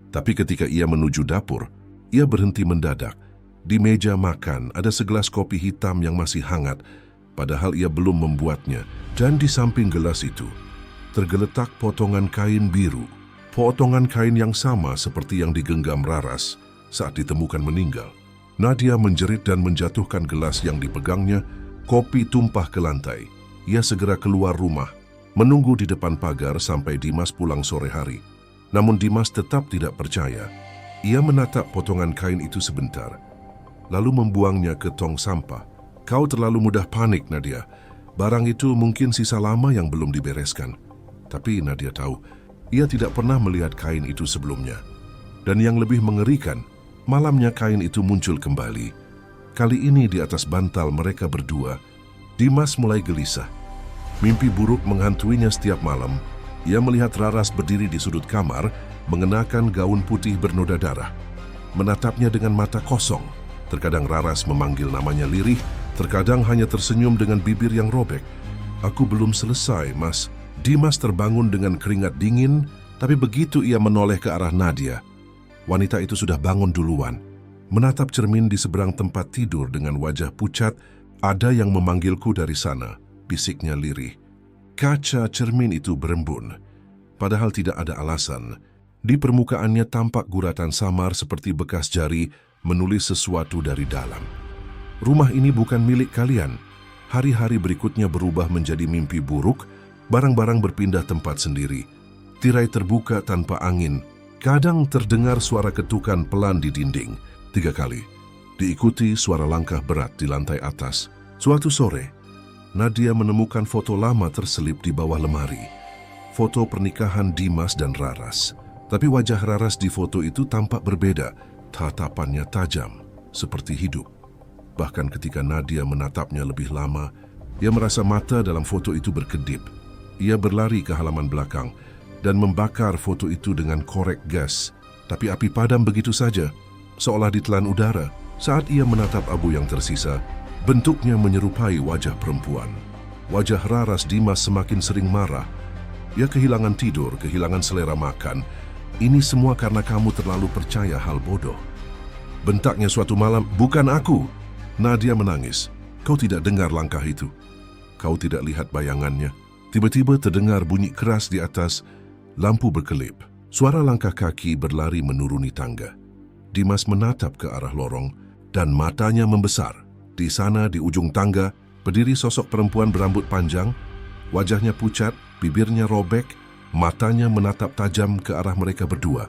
Tapi ketika ia menuju dapur, ia berhenti mendadak. Di meja makan ada segelas kopi hitam yang masih hangat, padahal ia belum membuatnya. Dan di samping gelas itu, tergeletak potongan kain biru. Potongan kain yang sama seperti yang digenggam Raras saat ditemukan meninggal. Nadia menjerit dan menjatuhkan gelas yang dipegangnya. Kopi tumpah ke lantai. Ia segera keluar rumah, menunggu di depan pagar sampai Dimas pulang sore hari. Namun Dimas tetap tidak percaya. Ia menatap potongan kain itu sebentar, lalu membuangnya ke tong sampah. Kau terlalu mudah panik, Nadia. Barang itu mungkin sisa lama yang belum dibereskan. Tapi Nadia tahu, ia tidak pernah melihat kain itu sebelumnya. Dan yang lebih mengerikan, malamnya kain itu muncul kembali. Kali ini di atas bantal mereka berdua. Dimas mulai gelisah. Mimpi buruk menghantuinya setiap malam. Ia melihat Raras berdiri di sudut kamar, mengenakan gaun putih bernoda darah. Menatapnya dengan mata kosong. Terkadang Raras memanggil namanya lirih, terkadang hanya tersenyum dengan bibir yang robek. Aku belum selesai, Mas. Dimas terbangun dengan keringat dingin, tapi begitu ia menoleh ke arah Nadia, wanita itu sudah bangun duluan. Menatap cermin di seberang tempat tidur dengan wajah pucat. Ada yang memanggilku dari sana, bisiknya lirih. Kaca cermin itu berembun, padahal tidak ada alasan. Di permukaannya tampak guratan samar seperti bekas jari menulis sesuatu dari dalam. Rumah ini bukan milik kalian. Hari-hari berikutnya berubah menjadi mimpi buruk, barang-barang berpindah tempat sendiri. Tirai terbuka tanpa angin. Kadang terdengar suara ketukan pelan di dinding. 3 kali. Diikuti suara langkah berat di lantai atas. Suatu sore, Nadia menemukan foto lama terselip di bawah lemari. Foto pernikahan Dimas dan Raras. Tapi wajah Raras di foto itu tampak berbeda. Tatapannya tajam, seperti hidup. Bahkan ketika Nadia menatapnya lebih lama, ia merasa mata dalam foto itu berkedip. Ia berlari ke halaman belakang dan membakar foto itu dengan korek gas. Tapi api padam begitu saja, seolah ditelan udara. Saat ia menatap abu yang tersisa, bentuknya menyerupai wajah perempuan. Wajah Raras Dimas semakin sering marah. Ia kehilangan tidur, kehilangan selera makan. Ini semua karena kamu terlalu percaya hal bodoh. Bentaknya suatu malam, bukan aku. Nadia menangis. Kau tidak dengar langkah itu. Kau tidak lihat bayangannya. Tiba-tiba terdengar bunyi keras di atas. Lampu berkelip. Suara langkah kaki berlari menuruni tangga. Dimas menatap ke arah lorong dan matanya membesar. Di sana, di ujung tangga, berdiri sosok perempuan berambut panjang. Wajahnya pucat, bibirnya robek, matanya menatap tajam ke arah mereka berdua.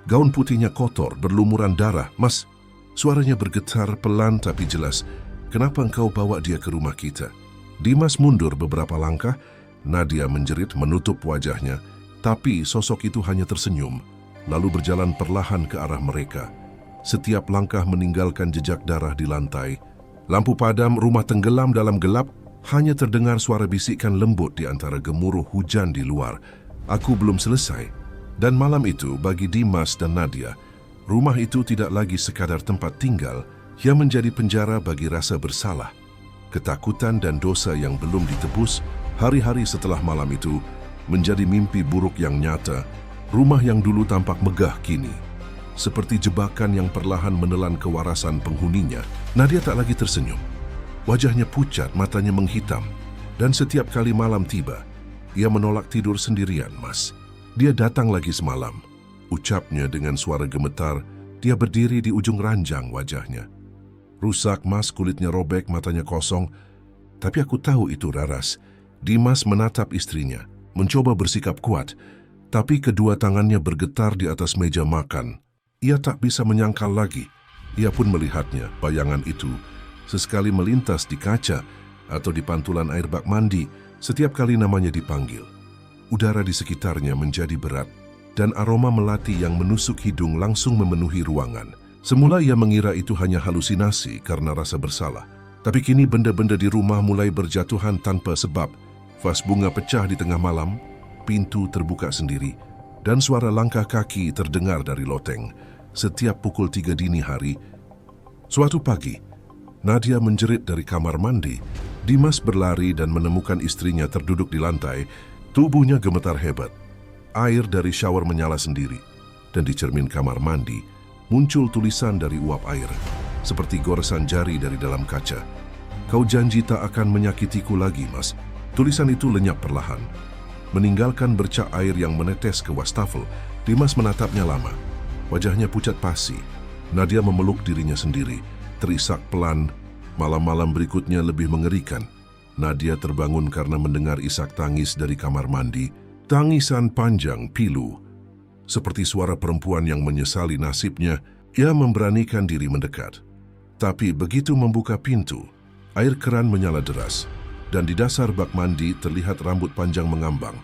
Gaun putihnya kotor, berlumuran darah. Mas, suaranya bergetar pelan tapi jelas. Kenapa engkau bawa dia ke rumah kita? Dimas mundur beberapa langkah. Nadia menjerit menutup wajahnya. Tapi sosok itu hanya tersenyum, lalu berjalan perlahan ke arah mereka. Setiap langkah meninggalkan jejak darah di lantai. Lampu padam, rumah tenggelam dalam gelap. Hanya terdengar suara bisikan lembut di antara gemuruh hujan di luar. Aku belum selesai. Dan malam itu, bagi Dimas dan Nadia, rumah itu tidak lagi sekadar tempat tinggal, yang menjadi penjara bagi rasa bersalah, ketakutan dan dosa yang belum ditebus. Hari-hari setelah malam itu, menjadi mimpi buruk yang nyata. Rumah yang dulu tampak megah kini, seperti jebakan yang perlahan menelan kewarasan penghuninya. Nadia tak lagi tersenyum. Wajahnya pucat, matanya menghitam. Dan setiap kali malam tiba, ia menolak tidur sendirian, Mas. Dia datang lagi semalam. Ucapnya dengan suara gemetar. Dia berdiri di ujung ranjang wajahnya. Rusak, Mas, kulitnya robek, matanya kosong. Tapi aku tahu itu Raras. Dimas menatap istrinya, mencoba bersikap kuat. Tapi kedua tangannya bergetar di atas meja makan. Ia tak bisa menyangkal lagi. Ia pun melihatnya, bayangan itu, sesekali melintas di kaca atau di pantulan air bak mandi setiap kali namanya dipanggil. Udara di sekitarnya menjadi berat dan aroma melati yang menusuk hidung langsung memenuhi ruangan. Semula ia mengira itu hanya halusinasi karena rasa bersalah. Tapi kini benda-benda di rumah mulai berjatuhan tanpa sebab. Vas bunga pecah di tengah malam, pintu terbuka sendiri, dan suara langkah kaki terdengar dari loteng. Setiap pukul 3 dini hari. Suatu pagi, Nadia menjerit dari kamar mandi. Dimas berlari dan menemukan istrinya terduduk di lantai. Tubuhnya gemetar hebat. Air dari shower menyala sendiri. Dan di cermin kamar mandi, muncul tulisan dari uap air, seperti goresan jari dari dalam kaca. Kau janji tak akan menyakitiku lagi, Mas. Tulisan itu lenyap perlahan. Meninggalkan bercak air yang menetes ke wastafel, Dimas menatapnya lama. Wajahnya pucat pasi. Nadia memeluk dirinya sendiri, terisak pelan. Malam-malam berikutnya lebih mengerikan. Nadia terbangun karena mendengar isak tangis dari kamar mandi. Tangisan panjang, pilu. Seperti suara perempuan yang menyesali nasibnya, ia memberanikan diri mendekat. Tapi begitu membuka pintu, air keran menyala deras, dan di dasar bak mandi terlihat rambut panjang mengambang.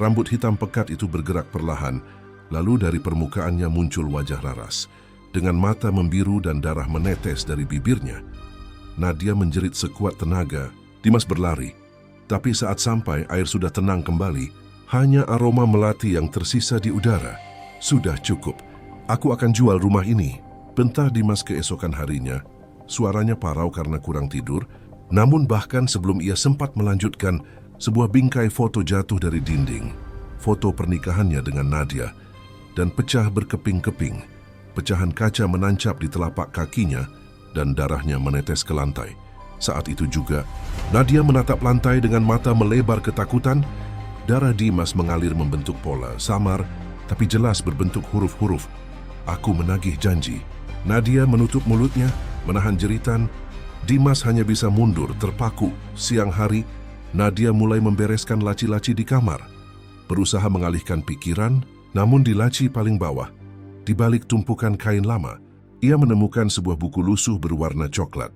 Rambut hitam pekat itu bergerak perlahan, lalu dari permukaannya muncul wajah Raras. Dengan mata membiru dan darah menetes dari bibirnya. Nadia menjerit sekuat tenaga. Dimas berlari. Tapi saat sampai, air sudah tenang kembali. Hanya aroma melati yang tersisa di udara. Sudah cukup. Aku akan jual rumah ini. Bentar Dimas keesokan harinya. Suaranya parau karena kurang tidur. Namun bahkan sebelum ia sempat melanjutkan, sebuah bingkai foto jatuh dari dinding. Foto pernikahannya dengan Nadia. Dan pecah berkeping-keping. Pecahan kaca menancap di telapak kakinya dan darahnya menetes ke lantai. Saat itu juga, Nadia menatap lantai dengan mata melebar ketakutan. Darah Dimas mengalir membentuk pola, samar, tapi jelas berbentuk huruf-huruf. Aku menagih janji. Nadia menutup mulutnya, menahan jeritan. Dimas hanya bisa mundur, terpaku. Siang hari, Nadia mulai membereskan laci-laci di kamar. Berusaha mengalihkan pikiran, namun di laci paling bawah, di balik tumpukan kain lama, ia menemukan sebuah buku lusuh berwarna coklat.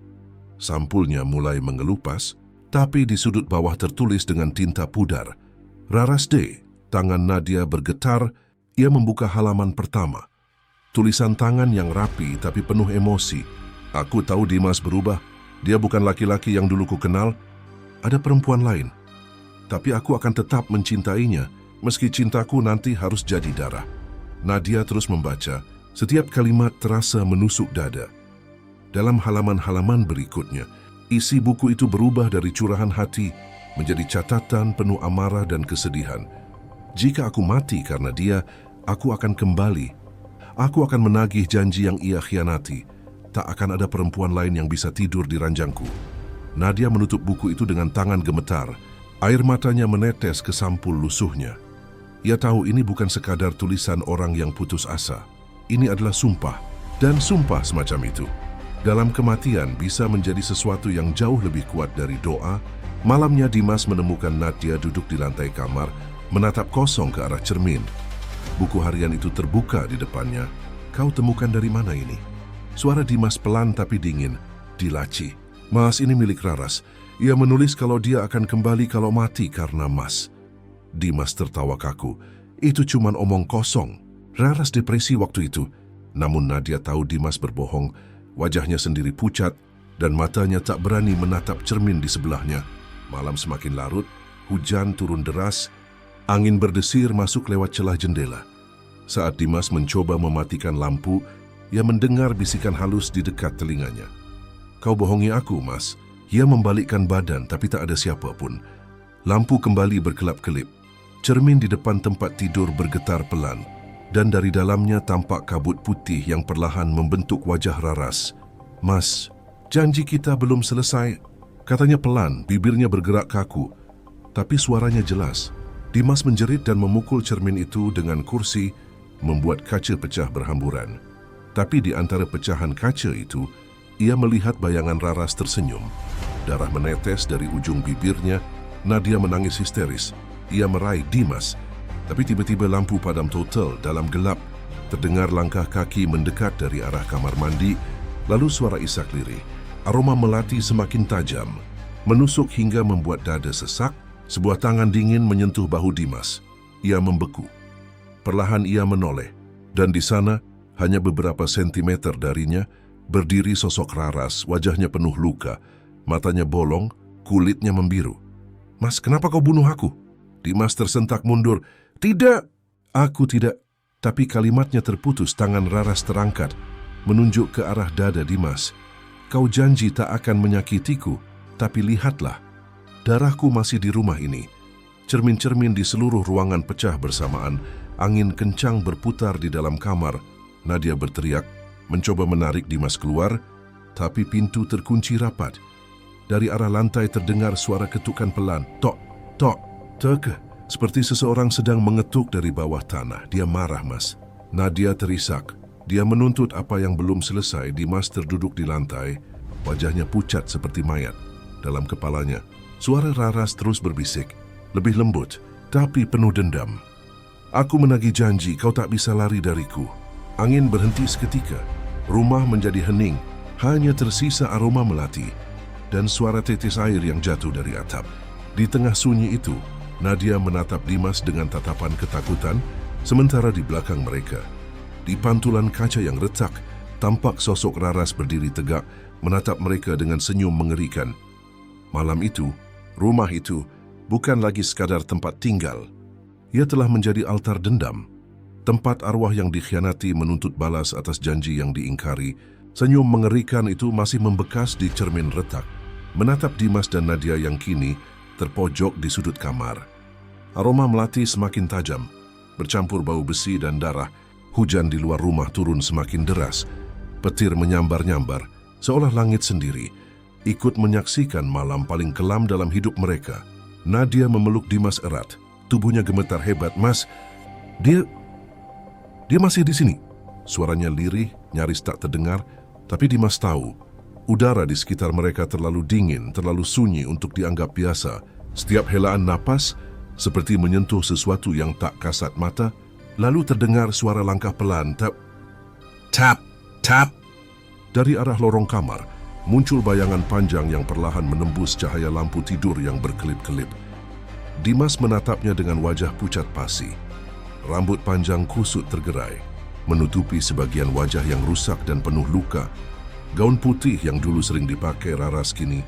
Sampulnya mulai mengelupas, tapi di sudut bawah tertulis dengan tinta pudar, Raras D. Tangan Nadia bergetar, ia membuka halaman pertama. Tulisan tangan yang rapi tapi penuh emosi. Aku tahu Dimas berubah, dia bukan laki-laki yang dulu ku kenal, ada perempuan lain. Tapi aku akan tetap mencintainya, meski cintaku nanti harus jadi darah. Nadia terus membaca, setiap kalimat terasa menusuk dada. Dalam halaman-halaman berikutnya, isi buku itu berubah dari curahan hati menjadi catatan penuh amarah dan kesedihan. Jika aku mati karena dia, aku akan kembali. Aku akan menagih janji yang ia khianati. Tak akan ada perempuan lain yang bisa tidur di ranjangku. Nadia menutup buku itu dengan tangan gemetar. Air matanya menetes ke sampul lusuhnya. Ia tahu ini bukan sekadar tulisan orang yang putus asa. Ini adalah sumpah, dan sumpah semacam itu dalam kematian bisa menjadi sesuatu yang jauh lebih kuat dari doa. Malamnya Dimas menemukan Nadia duduk di lantai kamar, menatap kosong ke arah cermin. Buku harian itu terbuka di depannya. Kau temukan dari mana ini? Suara Dimas pelan tapi dingin, di laci. Mas, ini milik Raras. Ia menulis kalau dia akan kembali kalau mati karena Mas. Dimas tertawa kaku. Itu cuman omong kosong. Raras depresi waktu itu. Namun Nadia tahu Dimas berbohong. Wajahnya sendiri pucat dan matanya tak berani menatap cermin di sebelahnya. Malam semakin larut, hujan turun deras. Angin berdesir masuk lewat celah jendela. Saat Dimas mencoba mematikan lampu, ia mendengar bisikan halus di dekat telinganya. Kau bohongi aku, Mas. Ia membalikkan badan tapi tak ada siapa pun. Lampu kembali berkelap-kelip. Cermin di depan tempat tidur bergetar pelan, dan dari dalamnya tampak kabut putih yang perlahan membentuk wajah Raras. Mas, janji kita belum selesai. Katanya pelan, bibirnya bergerak kaku. Tapi suaranya jelas. Dimas menjerit dan memukul cermin itu dengan kursi, membuat kaca pecah berhamburan. Tapi di antara pecahan kaca itu, ia melihat bayangan Raras tersenyum. Darah menetes dari ujung bibirnya. Nadia menangis histeris. Ia meraih Dimas, tapi tiba-tiba lampu padam total. Dalam gelap, terdengar langkah kaki mendekat dari arah kamar mandi, lalu suara isak lirih. Aroma melati semakin tajam, menusuk hingga membuat dada sesak. Sebuah tangan dingin menyentuh bahu Dimas. Ia membeku. Perlahan ia menoleh, dan di sana, hanya beberapa sentimeter darinya, berdiri sosok Raras, wajahnya penuh luka, matanya bolong, kulitnya membiru. Mas, kenapa kau bunuh aku? Dimas tersentak mundur. Tidak, aku tidak. Tapi kalimatnya terputus, tangan Raras terangkat, menunjuk ke arah dada Dimas. Kau janji tak akan menyakitiku, tapi lihatlah. Darahku masih di rumah ini. Cermin-cermin di seluruh ruangan pecah bersamaan. Angin kencang berputar di dalam kamar. Nadia berteriak, mencoba menarik Dimas keluar, tapi pintu terkunci rapat. Dari arah lantai terdengar suara ketukan pelan. Tok, tok, teke. Seperti seseorang sedang mengetuk dari bawah tanah. Dia marah, Mas. Nadia terisak. Dia menuntut apa yang belum selesai. Dimas terduduk di lantai. Wajahnya pucat seperti mayat. Dalam kepalanya, suara Raras terus berbisik. Lebih lembut, tapi penuh dendam. Aku menagih janji kau tak bisa lari dariku. Angin berhenti seketika. Rumah menjadi hening. Hanya tersisa aroma melati dan suara tetes air yang jatuh dari atap. Di tengah sunyi itu, Nadia menatap Dimas dengan tatapan ketakutan, sementara di belakang mereka, di pantulan kaca yang retak, tampak sosok Raras berdiri tegak, menatap mereka dengan senyum mengerikan. Malam itu, rumah itu bukan lagi sekadar tempat tinggal. Ia telah menjadi altar dendam, tempat arwah yang dikhianati menuntut balas atas janji yang diingkari. Senyum mengerikan itu masih membekas di cermin retak, menatap Dimas dan Nadia yang kini terpojok di sudut kamar. Aroma melati semakin tajam, bercampur bau besi dan darah. Hujan di luar rumah turun semakin deras. Petir menyambar-nyambar, seolah langit sendiri ikut menyaksikan malam paling kelam dalam hidup mereka. Nadia memeluk Dimas erat. Tubuhnya gemetar hebat. Mas, dia masih di sini. Suaranya lirih, nyaris tak terdengar. Tapi Dimas tahu, udara di sekitar mereka terlalu dingin, terlalu sunyi untuk dianggap biasa. Setiap helaan napas seperti menyentuh sesuatu yang tak kasat mata. Lalu terdengar suara langkah pelan, tap, tap, tap. Dari arah lorong kamar, muncul bayangan panjang yang perlahan menembus cahaya lampu tidur yang berkelip-kelip. Dimas menatapnya dengan wajah pucat pasi. Rambut panjang kusut tergerai, menutupi sebagian wajah yang rusak dan penuh luka. Gaun putih yang dulu sering dipakai Raras kini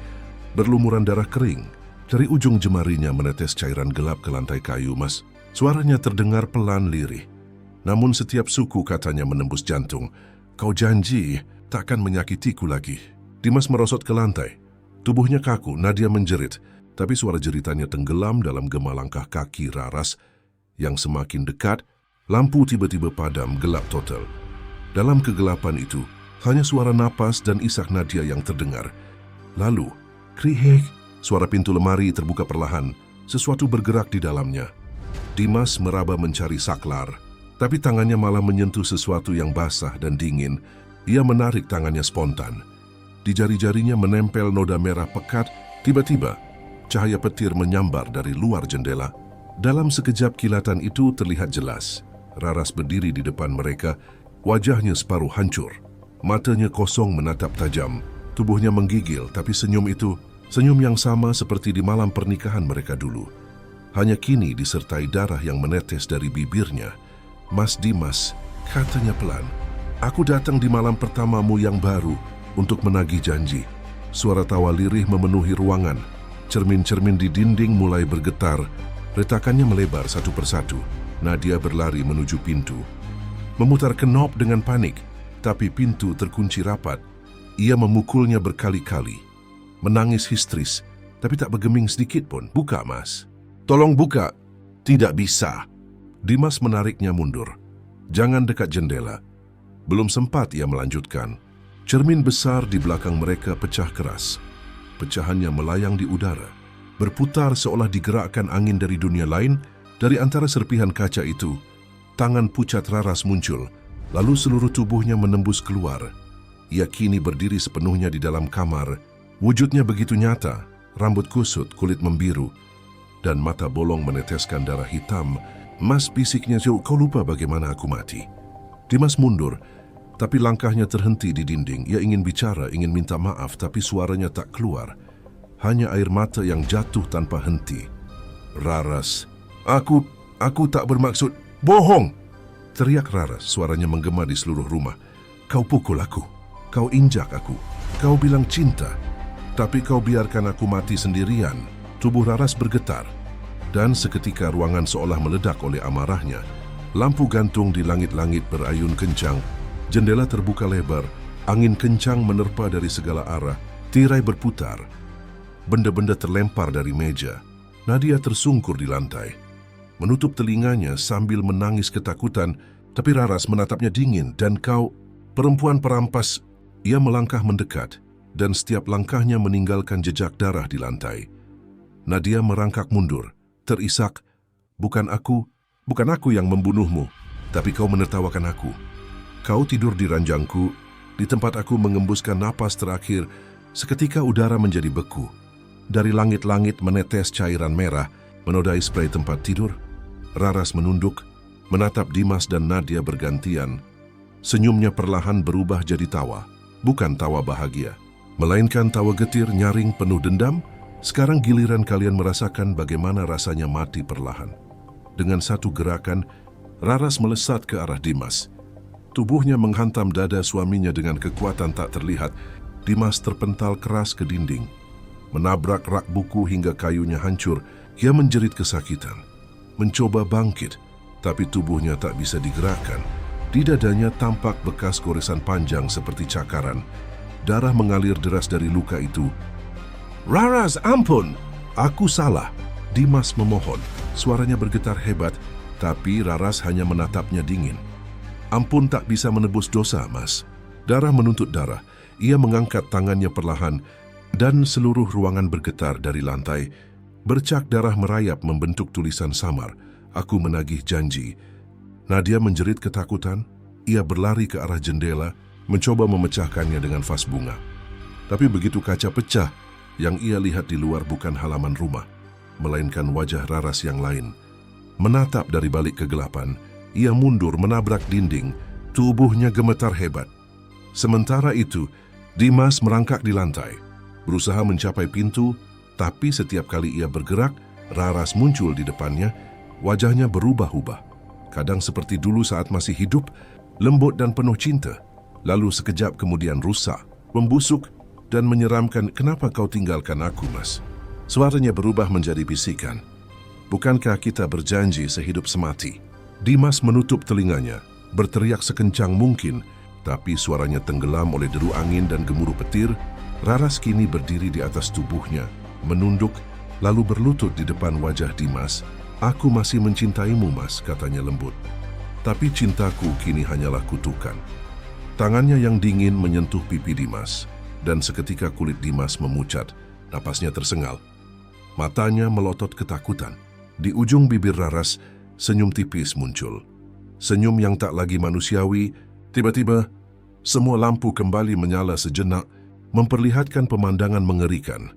berlumuran darah kering. Dari ujung jemarinya menetes cairan gelap ke lantai kayu. Mas, suaranya terdengar pelan lirih. Namun setiap suku katanya menembus jantung. Kau janji takkan menyakitiku lagi. Dimas merosot ke lantai. Tubuhnya kaku. Nadia menjerit, tapi suara jeritannya tenggelam dalam gema langkah kaki Raras yang semakin dekat. Lampu tiba-tiba padam, gelap total. Dalam kegelapan itu, hanya suara napas dan isak Nadia yang terdengar. Lalu, krihek, suara pintu lemari terbuka perlahan. Sesuatu bergerak di dalamnya. Dimas meraba mencari saklar, tapi tangannya malah menyentuh sesuatu yang basah dan dingin. Ia menarik tangannya spontan. Di jari-jarinya menempel noda merah pekat. Tiba-tiba, cahaya petir menyambar dari luar jendela. Dalam sekejap kilatan itu terlihat jelas. Raras berdiri di depan mereka, wajahnya separuh hancur. Matanya kosong menatap tajam, tubuhnya menggigil, tapi senyum itu, senyum yang sama seperti di malam pernikahan mereka dulu. Hanya kini disertai darah yang menetes dari bibirnya. Mas Dimas, katanya pelan, aku datang di malam pertamamu yang baru untuk menagih janji. Suara tawa lirih memenuhi ruangan. Cermin-cermin di dinding mulai bergetar, retakannya melebar satu persatu. Nadia berlari menuju pintu, memutar kenop dengan panik, tapi pintu terkunci rapat. Ia memukulnya berkali-kali, menangis histeris, tapi tak bergeming sedikit pun. Buka, Mas. Tolong buka. Tidak bisa. Dimas menariknya mundur. Jangan dekat jendela. Belum sempat ia melanjutkan. Cermin besar di belakang mereka pecah keras. Pecahannya melayang di udara, berputar seolah digerakkan angin dari dunia lain. Dari antara serpihan kaca itu, tangan pucat Raras muncul, lalu seluruh tubuhnya menembus keluar. Ia kini berdiri sepenuhnya di dalam kamar. Wujudnya begitu nyata, rambut kusut, kulit membiru, dan mata bolong meneteskan darah hitam. Mas, bisiknya, kau lupa bagaimana aku mati. Dimas mundur, tapi langkahnya terhenti di dinding. Ia ingin bicara, ingin minta maaf, tapi suaranya tak keluar. Hanya air mata yang jatuh tanpa henti. Raras, Aku tak bermaksud. Bohong! Teriak Raras, suaranya menggema di seluruh rumah. Kau pukul aku. Kau injak aku. Kau bilang cinta. Tapi kau biarkan aku mati sendirian. Tubuh Raras bergetar. Dan seketika ruangan seolah meledak oleh amarahnya. Lampu gantung di langit-langit berayun kencang. Jendela terbuka lebar. Angin kencang menerpa dari segala arah. Tirai berputar. Benda-benda terlempar dari meja. Nadia tersungkur di lantai, menutup telinganya sambil menangis ketakutan, tapi Raras menatapnya dingin. Dan kau, perempuan perampas. Ia melangkah mendekat, dan setiap langkahnya meninggalkan jejak darah di lantai. Nadia merangkak mundur, terisak, bukan aku yang membunuhmu, tapi kau menertawakan aku. Kau tidur di ranjangku, di tempat aku mengembuskan napas terakhir. Seketika udara menjadi beku. Dari langit-langit menetes cairan merah, menodai spray tempat tidur. Raras menunduk, menatap Dimas dan Nadia bergantian. Senyumnya perlahan berubah jadi tawa, bukan tawa bahagia, melainkan tawa getir nyaring penuh dendam. Sekarang giliran kalian merasakan bagaimana rasanya mati perlahan. Dengan satu gerakan, Raras melesat ke arah Dimas. Tubuhnya menghantam dada suaminya dengan kekuatan tak terlihat. Dimas terpental keras ke dinding, menabrak rak buku hingga kayunya hancur. Ia menjerit kesakitan, mencoba bangkit, tapi tubuhnya tak bisa digerakkan. Di dadanya tampak bekas goresan panjang seperti cakaran. Darah mengalir deras dari luka itu. "Raras, ampun! Aku salah!" Dimas memohon. Suaranya bergetar hebat, tapi Raras hanya menatapnya dingin. "Ampun tak bisa menebus dosa, Mas." Darah menuntut darah. Ia mengangkat tangannya perlahan dan seluruh ruangan bergetar dari lantai. Bercak darah merayap membentuk tulisan samar. "Aku menagih janji." Nadia menjerit ketakutan. Ia berlari ke arah jendela, mencoba memecahkannya dengan vas bunga. Tapi begitu kaca pecah, yang ia lihat di luar bukan halaman rumah, melainkan wajah Raras yang lain. Menatap dari balik kegelapan, ia mundur menabrak dinding, tubuhnya gemetar hebat. Sementara itu, Dimas merangkak di lantai, berusaha mencapai pintu, tapi setiap kali ia bergerak, Raras muncul di depannya, wajahnya berubah-ubah. Kadang seperti dulu saat masih hidup, lembut dan penuh cinta. Lalu sekejap kemudian rusak, membusuk, dan menyeramkan. "Kenapa kau tinggalkan aku, Mas?" Suaranya berubah menjadi bisikan. "Bukankah kita berjanji sehidup semati?" Dimas menutup telinganya, berteriak sekencang mungkin, tapi suaranya tenggelam oleh deru angin dan gemuruh petir. Raras kini berdiri di atas tubuhnya, menunduk, lalu berlutut di depan wajah Dimas. "Aku masih mencintaimu, Mas," katanya lembut. "Tapi cintaku kini hanyalah kutukan." Tangannya yang dingin menyentuh pipi Dimas, dan seketika kulit Dimas memucat, napasnya tersengal. Matanya melotot ketakutan. Di ujung bibir Raras, senyum tipis muncul. Senyum yang tak lagi manusiawi. Tiba-tiba, semua lampu kembali menyala sejenak, memperlihatkan pemandangan mengerikan.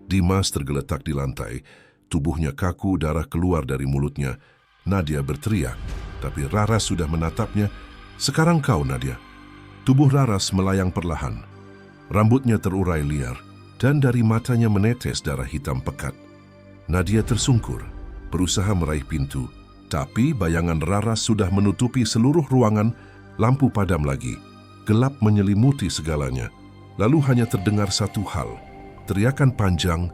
Dimas tergeletak di lantai, tubuhnya kaku, darah keluar dari mulutnya. Nadia berteriak, tapi Raras sudah menatapnya. "Sekarang kau, Nadia." Tubuh Raras melayang perlahan. Rambutnya terurai liar, dan dari matanya menetes darah hitam pekat. Nadia tersungkur, berusaha meraih pintu, tapi bayangan Raras sudah menutupi seluruh ruangan. Lampu padam lagi, gelap menyelimuti segalanya. Lalu hanya terdengar satu hal, teriakan panjang,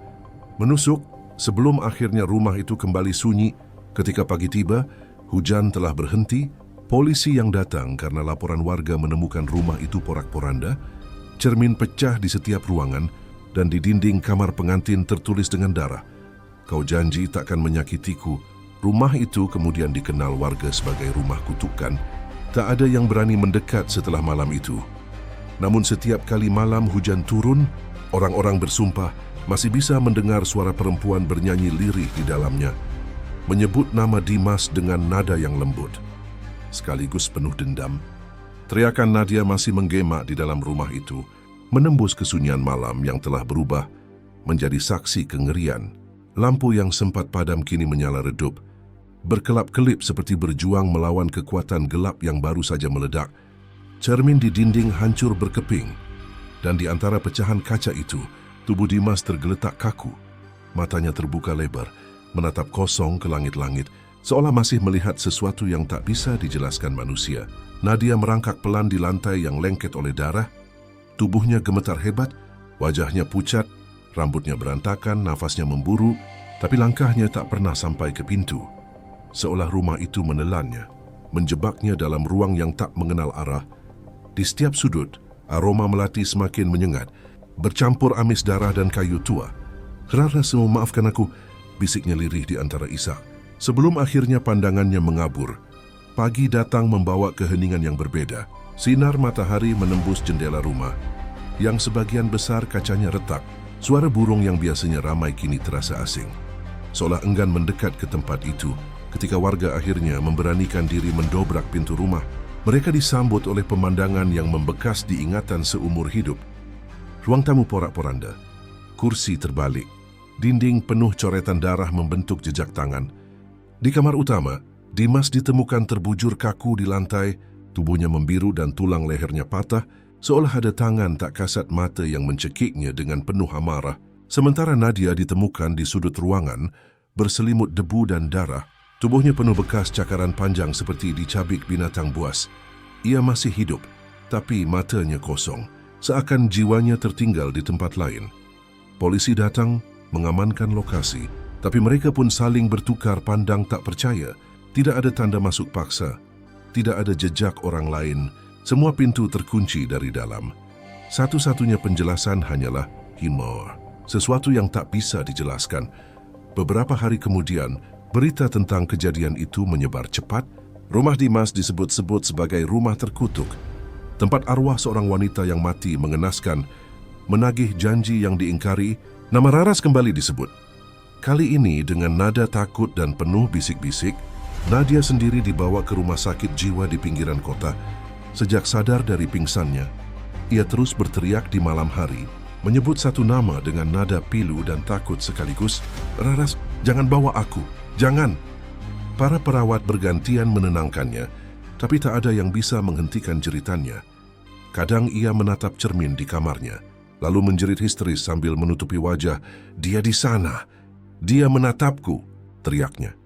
menusuk, sebelum akhirnya rumah itu kembali sunyi. Ketika pagi tiba, hujan telah berhenti. Polisi yang datang karena laporan warga menemukan rumah itu porak-poranda. Cermin pecah di setiap ruangan, dan di dinding kamar pengantin tertulis dengan darah, "Kau janji takkan menyakitiku." Rumah itu kemudian dikenal warga sebagai rumah kutukan. Tak ada yang berani mendekat setelah malam itu. Namun setiap kali malam hujan turun, orang-orang bersumpah masih bisa mendengar suara perempuan bernyanyi lirih di dalamnya, menyebut nama Dimas dengan nada yang lembut, sekaligus penuh dendam. Teriakan Nadia masih menggema di dalam rumah itu, menembus kesunyian malam yang telah berubah menjadi saksi kengerian. Lampu yang sempat padam kini menyala redup, berkelap-kelip seperti berjuang melawan kekuatan gelap yang baru saja meledak. Cermin di dinding hancur berkeping, dan di antara pecahan kaca itu, tubuh Dimas tergeletak kaku. Matanya terbuka lebar, menatap kosong ke langit-langit, seolah masih melihat sesuatu yang tak bisa dijelaskan manusia. Nadia merangkak pelan di lantai yang lengket oleh darah. Tubuhnya gemetar hebat, wajahnya pucat, rambutnya berantakan, nafasnya memburu, tapi langkahnya tak pernah sampai ke pintu. Seolah rumah itu menelannya, menjebaknya dalam ruang yang tak mengenal arah. Di setiap sudut, aroma melati semakin menyengat, bercampur amis darah dan kayu tua. "Raras, maafkan aku," bisiknya lirih di antara isak. Sebelum akhirnya pandangannya mengabur, pagi datang membawa keheningan yang berbeda. Sinar matahari menembus jendela rumah, yang sebagian besar kacanya retak. Suara burung yang biasanya ramai kini terasa asing, seolah enggan mendekat ke tempat itu. Ketika warga akhirnya memberanikan diri mendobrak pintu rumah, mereka disambut oleh pemandangan yang membekas di ingatan seumur hidup. Ruang tamu porak-poranda, kursi terbalik, dinding penuh coretan darah membentuk jejak tangan. Di kamar utama, Dimas ditemukan terbujur kaku di lantai, tubuhnya membiru dan tulang lehernya patah, seolah ada tangan tak kasat mata yang mencekiknya dengan penuh amarah. Sementara Nadia ditemukan di sudut ruangan, berselimut debu dan darah. Tubuhnya penuh bekas cakaran panjang seperti dicabik binatang buas. Ia masih hidup, tapi matanya kosong, seakan jiwanya tertinggal di tempat lain. Polisi datang, mengamankan lokasi, tapi mereka pun saling bertukar pandang tak percaya. Tidak ada tanda masuk paksa, tidak ada jejak orang lain, semua pintu terkunci dari dalam. Satu-satunya penjelasan hanyalah humor, sesuatu yang tak bisa dijelaskan. Beberapa hari kemudian, berita tentang kejadian itu menyebar cepat. Rumah Dimas disebut-sebut sebagai rumah terkutuk, tempat arwah seorang wanita yang mati mengenaskan, menagih janji yang diingkari. Nama Raras kembali disebut. Kali ini dengan nada takut dan penuh bisik-bisik, Nadia sendiri dibawa ke rumah sakit jiwa di pinggiran kota. Sejak sadar dari pingsannya, ia terus berteriak di malam hari, menyebut satu nama dengan nada pilu dan takut sekaligus. "Raras, jangan bawa aku, jangan!" Para perawat bergantian menenangkannya, tapi tak ada yang bisa menghentikan jeritannya. Kadang ia menatap cermin di kamarnya, lalu menjerit histeris sambil menutupi wajah. "Dia di sana! Dia menatapku!" teriaknya.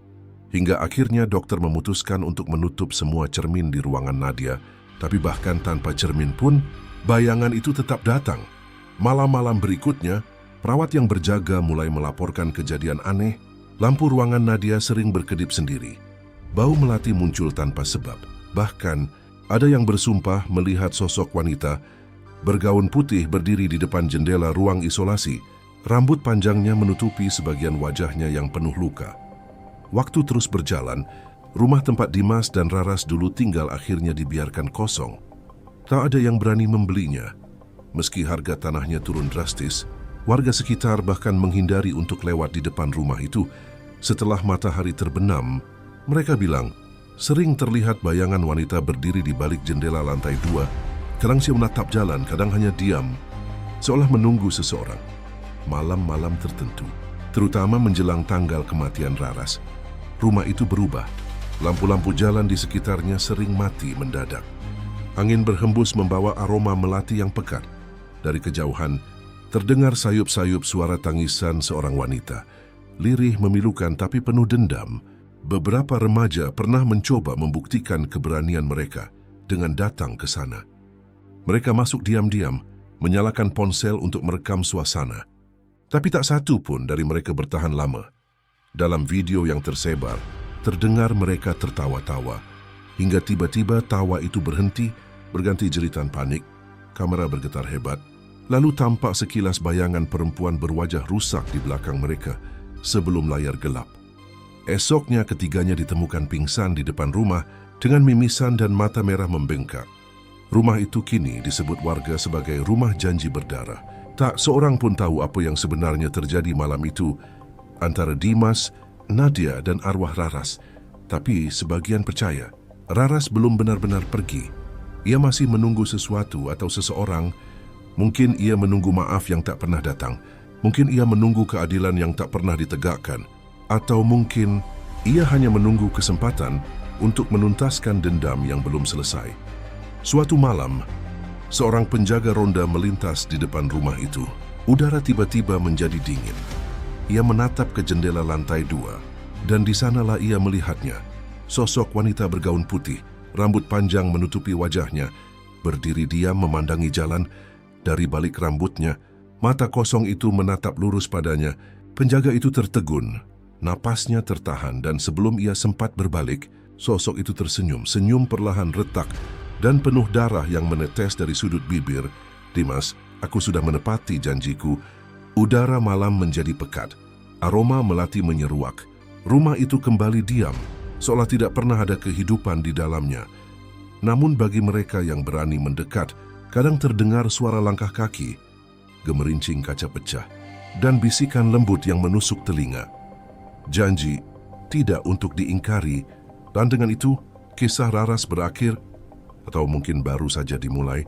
Hingga akhirnya dokter memutuskan untuk menutup semua cermin di ruangan Nadia, tapi bahkan tanpa cermin pun, bayangan itu tetap datang. Malam-malam berikutnya, perawat yang berjaga mulai melaporkan kejadian aneh. Lampu ruangan Nadia sering berkedip sendiri. Bau melati muncul tanpa sebab. Bahkan, ada yang bersumpah melihat sosok wanita bergaun putih berdiri di depan jendela ruang isolasi. Rambut panjangnya menutupi sebagian wajahnya yang penuh luka. Waktu terus berjalan, rumah tempat Dimas dan Raras dulu tinggal akhirnya dibiarkan kosong. Tak ada yang berani membelinya. Meski harga tanahnya turun drastis, warga sekitar bahkan menghindari untuk lewat di depan rumah itu. Setelah matahari terbenam, mereka bilang, sering terlihat bayangan wanita berdiri di balik jendela lantai 2. Kadang dia menatap jalan, kadang hanya diam, seolah menunggu seseorang. Malam-malam tertentu, terutama menjelang tanggal kematian Raras, rumah itu berubah. Lampu-lampu jalan di sekitarnya sering mati mendadak. Angin berhembus membawa aroma melati yang pekat. Dari kejauhan, terdengar sayup-sayup suara tangisan seorang wanita. Lirih, memilukan tapi penuh dendam. Beberapa remaja pernah mencoba membuktikan keberanian mereka dengan datang ke sana. Mereka masuk diam-diam, menyalakan ponsel untuk merekam suasana. Tapi tak satu pun dari mereka bertahan lama. Dalam video yang tersebar, terdengar mereka tertawa-tawa. Hingga tiba-tiba tawa itu berhenti, berganti jeritan panik. Kamera bergetar hebat. Lalu tampak sekilas bayangan perempuan berwajah rusak di belakang mereka sebelum layar gelap. Esoknya ketiganya ditemukan pingsan di depan rumah dengan mimisan dan mata merah membengkak. Rumah itu kini disebut warga sebagai rumah janji berdarah. Tak seorang pun tahu apa yang sebenarnya terjadi malam itu antara Dimas, Nadia dan arwah Raras. Tapi sebagian percaya, Raras belum benar-benar pergi. Ia masih menunggu sesuatu atau seseorang. Mungkin ia menunggu maaf yang tak pernah datang. Mungkin ia menunggu keadilan yang tak pernah ditegakkan. Atau mungkin ia hanya menunggu kesempatan untuk menuntaskan dendam yang belum selesai. Suatu malam, seorang penjaga ronda melintas di depan rumah itu. Udara tiba-tiba menjadi dingin. Ia menatap ke jendela lantai 2, dan di sanalah ia melihatnya. Sosok wanita bergaun putih, rambut panjang menutupi wajahnya, berdiri diam memandangi jalan. Dari balik rambutnya, mata kosong itu menatap lurus padanya. Penjaga itu tertegun, napasnya tertahan, dan sebelum ia sempat berbalik, sosok itu tersenyum, senyum perlahan retak dan penuh darah yang menetes dari sudut bibir. "Dimas, aku sudah menepati janjiku." Udara malam menjadi pekat, aroma melati menyeruak. Rumah itu kembali diam, seolah tidak pernah ada kehidupan di dalamnya. Namun bagi mereka yang berani mendekat, kadang terdengar suara langkah kaki, gemerincing kaca pecah, dan bisikan lembut yang menusuk telinga. Janji tidak untuk diingkari, dan dengan itu kisah Raras berakhir, atau mungkin baru saja dimulai.